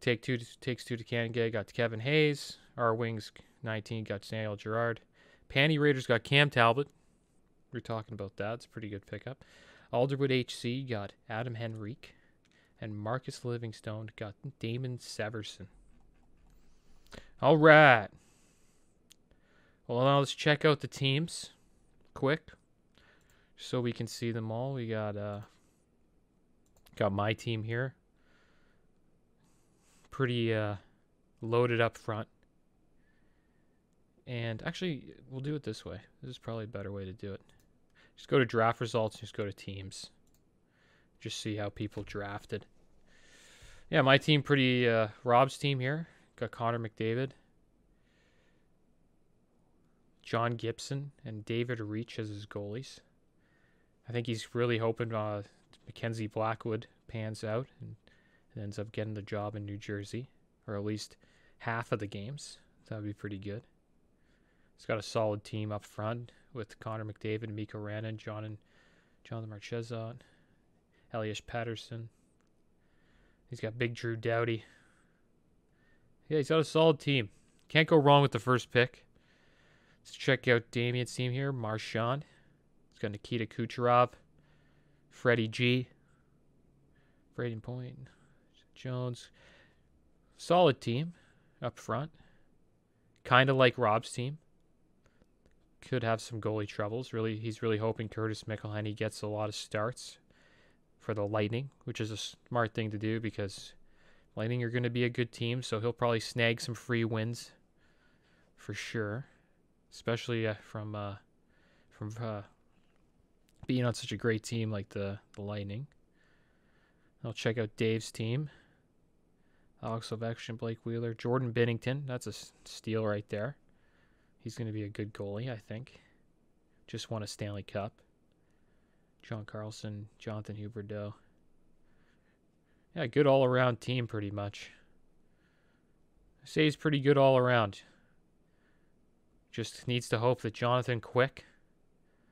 Takes two to Canada got Kevin Hayes. Our Wings 19 got Daniel Gerard. Panty Raiders got Cam Talbot. We're talking about that. It's a pretty good pickup. Alderwood HC got Adam Henrique. And Marcus Livingstone got Damon Severson. All right. Well, now let's check out the teams quick so we can see them all. We got my team here. Pretty loaded up front. And actually, we'll do it this way. This is probably a better way to do it. Just go to draft results, just go to teams. Just see how people drafted. Yeah, my team pretty, Rob's team here. Got Connor McDavid, John Gibson, and David Reach as his goalies. I think he's really hoping Mackenzie Blackwood pans out and ends up getting the job in New Jersey, or at least half of the games. That would be pretty good. He's got a solid team up front with Connor McDavid, Mikko Rantanen, Jonathan Marchessault, Elias Pettersson. He's got Big Drew Doughty. Yeah, he's got a solid team. Can't go wrong with the first pick. Let's check out Damien's team here. Marchand. He's got Nikita Kucherov, Freddie G, Braden Point, Jones. Solid team up front. Kind of like Rob's team. Could have some goalie troubles. He's really hoping Curtis McElhinney gets a lot of starts for the Lightning, which is a smart thing to do because Lightning are going to be a good team, so he'll probably snag some free wins for sure, especially from being on such a great team like the Lightning. I'll check out Dave's team. Alex Ovechkin, Blake Wheeler, Jordan Binnington. That's a steal right there. He's going to be a good goalie, I think. Just won a Stanley Cup. John Carlson, Jonathan Huberdeau. Yeah, good all-around team pretty much. I say he's pretty good all around. Just needs to hope that Jonathan Quick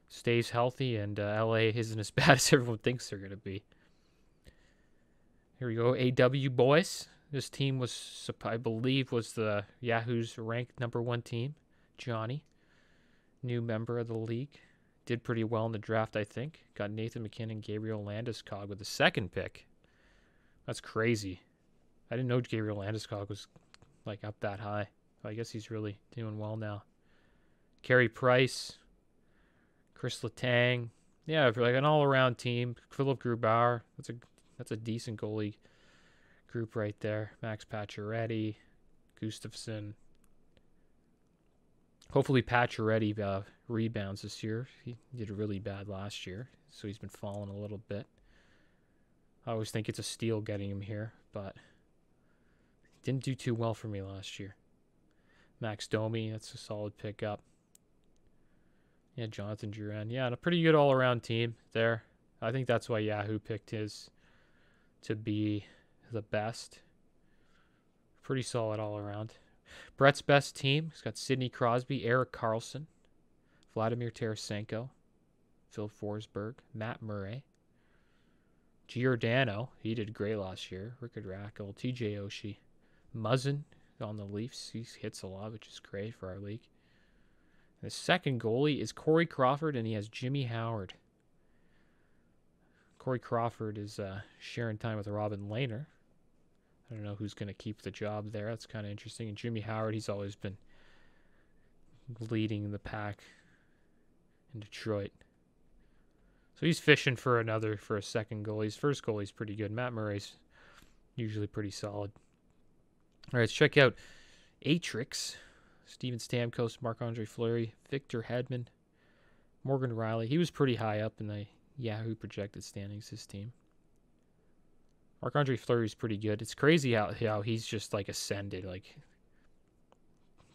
stays healthy and LA isn't as bad as everyone thinks they're going to be. Here we go, AW boys. This team was, I believe, was the Yahoo's ranked #1 team. Johnny, new member of the league. Did pretty well in the draft, I think. Got Nathan McKinnon, Gabriel Landeskog with the second pick. That's crazy. I didn't know Gabriel Landeskog was like up that high. I guess he's really doing well now. Carey Price, Chris Letang. Yeah, like an all-around team. Philip Grubauer. That's a decent goalie group right there. Max Pacioretty, Gustafsson. Hopefully Pacioretty rebounds this year. He did really bad last year, so he's been falling a little bit. I always think it's a steal getting him here, but didn't do too well for me last year. Max Domi, that's a solid pickup. Yeah, Jonathan Drouin. Yeah, and a pretty good all-around team there. I think that's why Yahoo picked his to be the best. Pretty solid all around. Brett's best team. He's got Sidney Crosby, Eric Carlson, Vladimir Tarasenko, Phil Forsberg, Matt Murray, Giordano. He did great last year. Rickard Rakell, TJ Oshie, Muzzin on the Leafs. He hits a lot, which is great for our league. And the second goalie is Corey Crawford, and he has Jimmy Howard. Corey Crawford is sharing time with Robin Lehner. I don't know who's going to keep the job there. That's kind of interesting. And Jimmy Howard, he's always been leading the pack in Detroit. So he's fishing for a second goalie. His first goalie's pretty good. Matt Murray's usually pretty solid. All right, let's check out Atrix. Steven Stamkos, Marc-Andre Fleury, Victor Hedman, Morgan Riley. He was pretty high up in the Yahoo projected standings, his team. Marc-Andre Fleury's pretty good. It's crazy how he's just like ascended, like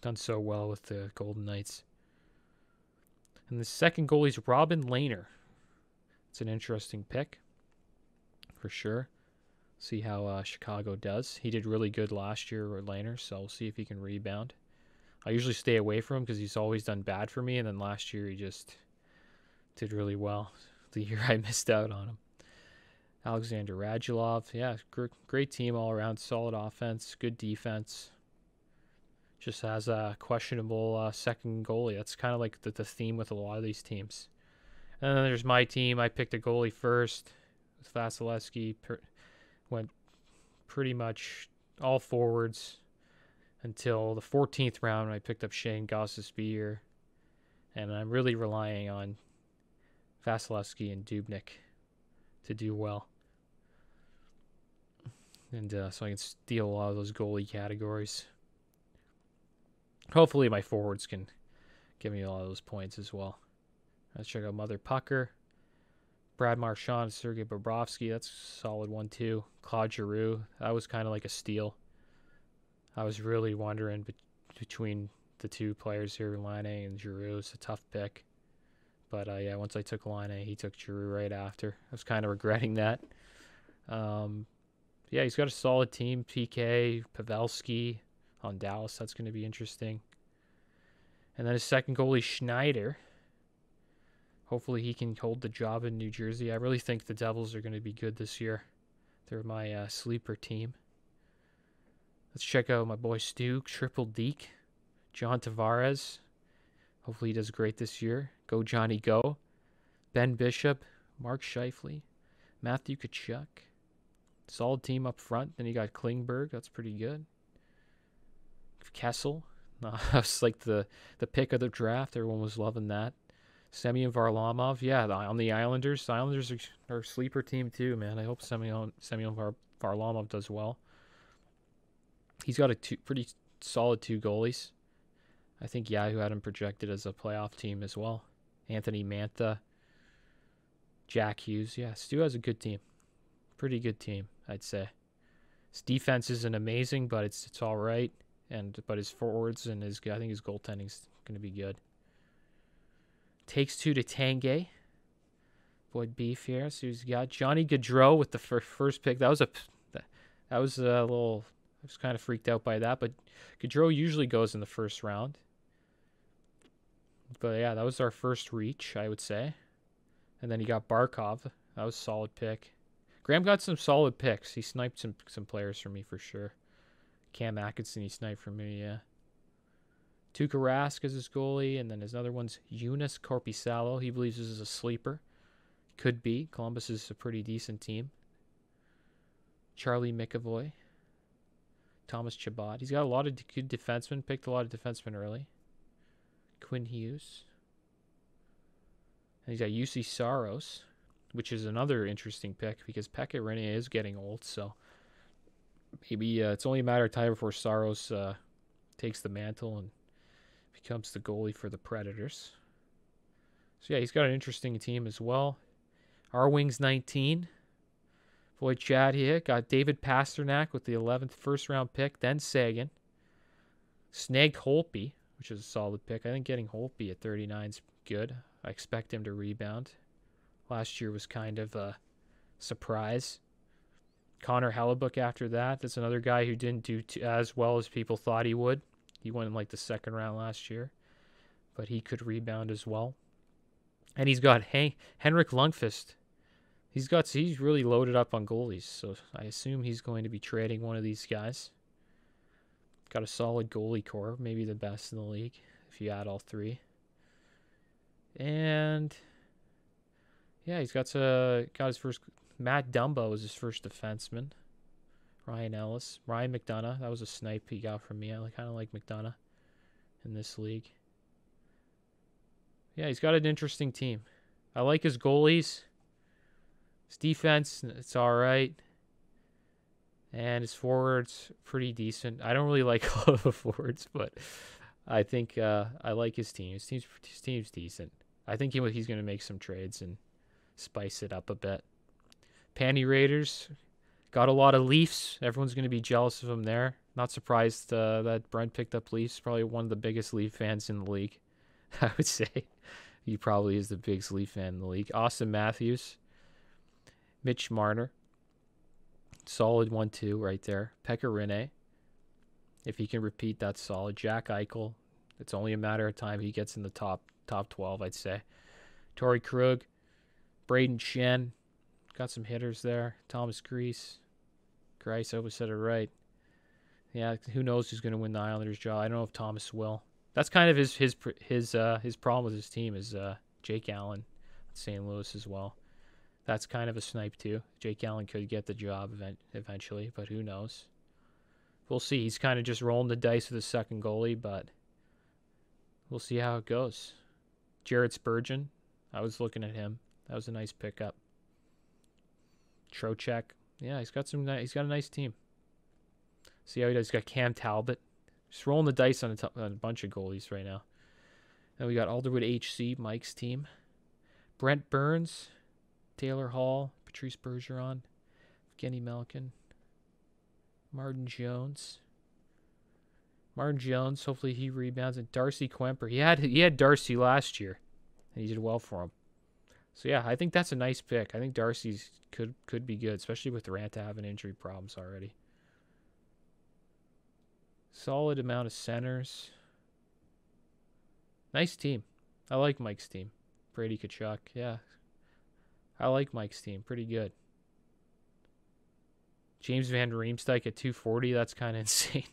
done so well with the Golden Knights. And the second goalie's Robin Lehner. It's an interesting pick for sure. See how Chicago does. He did really good last year with Lehner, so we'll see if he can rebound. I usually stay away from him because he's always done bad for me. And then last year he just did really well. The year I missed out on him. Alexander Radulov. Yeah, great team all around. Solid offense. Good defense. Just has a questionable second goalie. That's kind of like the theme with a lot of these teams. And then there's my team. I picked a goalie first with Vasilevskiy. Went pretty much all forwards until the 14th round when I picked up Shayne Gostisbehere. And I'm really relying on Vasilevskiy and Dubnyk to do well. And so I can steal a lot of those goalie categories. Hopefully my forwards can give me a lot of those points as well. Let's check out Mother Pucker. Brad Marchand, Sergei Bobrovsky. That's a solid one too. Claude Giroux. That was kind of like a steal. I was really wondering between the two players here, Laine and Giroux. It's a tough pick. But yeah, once I took Laine, he took Giroux right after. I was kind of regretting that. Yeah, he's got a solid team. PK, Pavelski on Dallas. That's going to be interesting. And then his second goalie, Schneider. Hopefully he can hold the job in New Jersey. I really think the Devils are going to be good this year. They're my sleeper team. Let's check out my boy Stu, Triple Deke. John Tavares. Hopefully he does great this year. Go Johnny Go. Ben Bishop. Mark Scheifele. Matthew Tkachuk. Solid team up front. Then you got Klingberg. That's pretty good. Kessel. That's like the pick of the draft. Everyone was loving that. Semyon Varlamov. Yeah, on the Islanders. The Islanders are a sleeper team too, man. I hope Semyon Varlamov does well. He's got a pretty solid two goalies. I think Yahoo had him projected as a playoff team as well. Anthony Mantha. Jack Hughes. Yeah, Stu has a good team. Pretty good team, I'd say. His defense isn't amazing, but it's all right. But his forwards and I think his goaltending's going to be good. Takes two to Tanguay. Boy, beef here. So he's got Johnny Gaudreau with the first pick. That was a little. I was kind of freaked out by that, but Gaudreau usually goes in the first round. But yeah, that was our first reach, I would say. And then he got Barkov. That was a solid pick. Graham got some solid picks. He sniped some players for me for sure. Cam Atkinson, he sniped for me, yeah. Tuukka Rask is his goalie, and then his other one's Joonas Korpisalo. He believes this is a sleeper. Could be. Columbus is a pretty decent team. Charlie McAvoy. Thomas Chabot. He's got a lot of good defensemen. Picked a lot of defensemen early. Quinn Hughes. And he's got UC Saros, which is another interesting pick because Pekka Rinne is getting old, so maybe it's only a matter of time before Saros takes the mantle and becomes the goalie for the Predators. So yeah, he's got an interesting team as well. Our Wings 19. Boy, Chad here got David Pasternak with the 11th first-round pick, then Sagan. Snagged Holtby, which is a solid pick. I think getting Holtby at 39 is good. I expect him to rebound. Last year was kind of a surprise. Connor Hellebuck after that. That's another guy who didn't do as well as people thought he would. He went in like the second round last year, but he could rebound as well. And he's got Henrik Lundqvist. He's really loaded up on goalies, so I assume he's going to be trading one of these guys. Got a solid goalie core, maybe the best in the league if you add all three. And yeah, he's got his first. Matt Dumba was his first defenseman. Ryan Ellis, Ryan McDonough. That was a snipe he got from me. I kind of like McDonough in this league. Yeah, he's got an interesting team. I like his goalies. His defense, it's all right. And his forwards, pretty decent. I don't really like all of the forwards, but I think I like his team. His team's decent. I think he's going to make some trades and spice it up a bit. Panty Raiders got a lot of Leafs. Everyone's going to be jealous of him there. Not surprised that Brent picked up Leafs. Probably one of the biggest Leaf fans in the league, I would say. He probably is the biggest Leaf fan in the league. Austin Matthews. Mitch Marner. Solid 1-2 right there. Pekka Rinne. If he can repeat, that's solid. Jack Eichel. It's only a matter of time he gets in the top 12, I'd say. Torrey Krug, Braden Shen, got some hitters there. Thomas Greiss, I always said it right. Yeah, who knows who's going to win the Islanders' job? I don't know if Thomas will. That's kind of his problem with his team is Jake Allen, St. Louis as well. That's kind of a snipe too. Jake Allen could get the job eventually, but who knows? We'll see. He's kind of just rolling the dice with his second goalie, but we'll see how it goes. Jared Spurgeon, I was looking at him. That was a nice pickup. Trocheck, yeah, he's got a nice team. See how he does. He's got Cam Talbot. Just rolling the dice on a bunch of goalies right now. Then we got Alderwood HC, Mike's team. Brent Burns, Taylor Hall, Patrice Bergeron, Evgeny Malkin, Martin Jones. Hopefully he rebounds. And Darcy Kemper. He had Darcy last year, and he did well for him. So yeah, I think that's a nice pick. I think Darcy's could be good, especially with Ranta having injury problems already. Solid amount of centers. Nice team. I like Mike's team. Brady Tkachuk, yeah. I like Mike's team. Pretty good. James Van Riemsdyk at 240. That's kind of insane.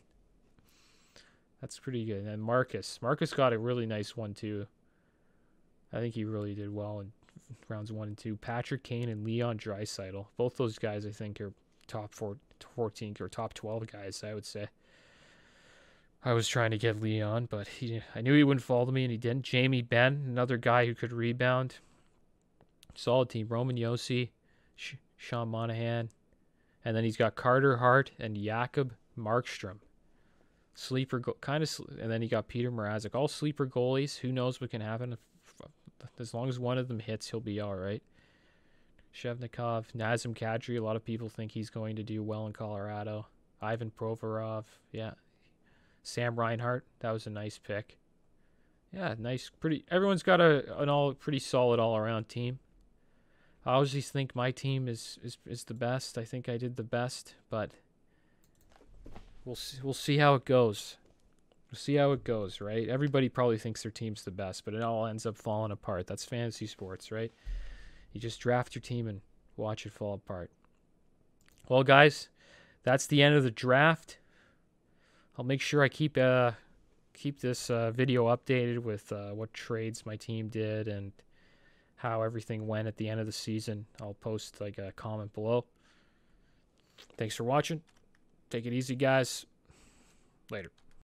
That's pretty good. And Marcus. Marcus got a really nice one, too. I think he really did well in rounds 1 and 2. Patrick Kane and Leon Draisaitl. Both those guys, I think, are top 14 or top 12 guys, I would say. I was trying to get Leon, but I knew he wouldn't fall to me, and he didn't. Jamie Benn, another guy who could rebound. Solid team. Roman Josi, Sean Monahan. And then he's got Carter Hart and Jakub Markstrom. And then he got Peter Mrazek. All sleeper goalies. Who knows what can happen? As long as one of them hits, he'll be all right. Shevnikov, Nazem Kadri. A lot of people think he's going to do well in Colorado. Ivan Provorov. Yeah. Sam Reinhart. That was a nice pick. Yeah, nice. Everyone's got an pretty solid all-around team. I always think my team is the best. I think I did the best, but we'll see how it goes. We'll see how it goes, right? Everybody probably thinks their team's the best, but it all ends up falling apart. That's fantasy sports, right? You just draft your team and watch it fall apart. Well, guys, that's the end of the draft. I'll make sure I keep this video updated with what trades my team did and how everything went at the end of the season. I'll post like a comment below. Thanks for watching. Take it easy, guys. Later.